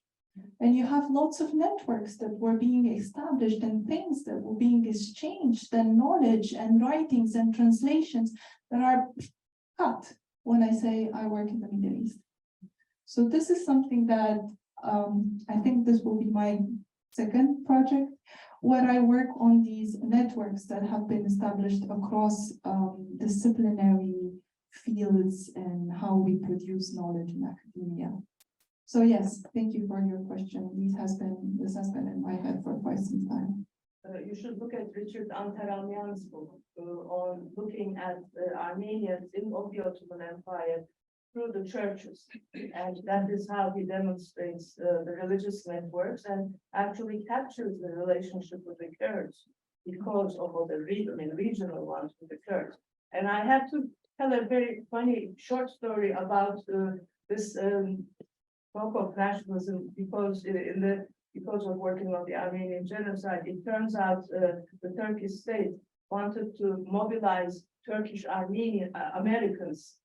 Speaker 4: And you have lots of networks that were being established and things that were being exchanged and knowledge and writings and translations that are cut when I say I work in the Middle East. So this is something that I think this will be my second project, where I work on these networks that have been established across disciplinary fields and how we produce knowledge in academia. So yes, thank you for your question. This has been in my head for quite some time.
Speaker 6: You should look at Richard Antaramian's book on looking at the Armenians of the Ottoman Empire through the churches. And that is how he demonstrates the religious networks and actually captures the relationship with the Kurds because of the regional ones with the Kurds. And I have to tell a very funny short story about this talk of nationalism because of working on the Armenian genocide. It turns out the Turkish state wanted to mobilize Turkish Americans,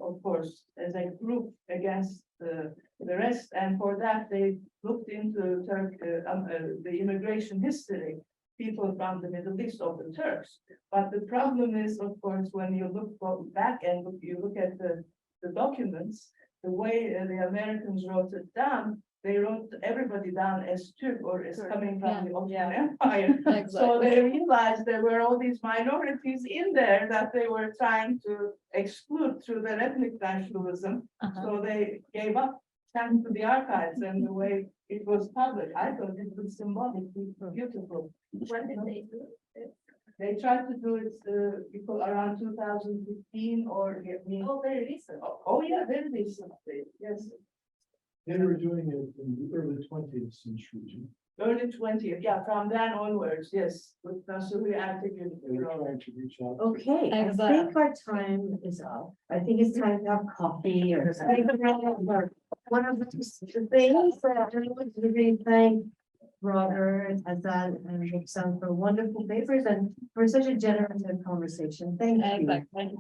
Speaker 6: of course, as a group against the rest. And for that, they looked into the immigration history, people from the Middle East of the Turks. But the problem is, of course, when you look back and you look at the documents, the way the Americans wrote it down, they wrote everybody down as Turk or as coming from the Ottoman Empire.
Speaker 10: Exactly.
Speaker 6: So they realized there were all these minorities in there that they were trying to exclude through their ethnic nationalism. So they gave up thanks to the archives and the way it was published. I thought it was symbolic, beautiful.
Speaker 9: When did they do it?
Speaker 6: They tried to do it around 2015 or
Speaker 9: very recent.
Speaker 6: Oh yeah, very recently. Yes.
Speaker 8: They were doing it in the early 20th century.
Speaker 6: Early 20th, yeah, from then onwards, yes, with Nasuri article.
Speaker 8: They were trying to reach out.
Speaker 1: Okay, I
Speaker 10: Exactly.
Speaker 1: think our time is up. I think it's time to have coffee or something. One of the things that I want to really thank Robert, Hazal, and Roxana for wonderful papers and for such a generative conversation. Thank you.
Speaker 10: Exactly.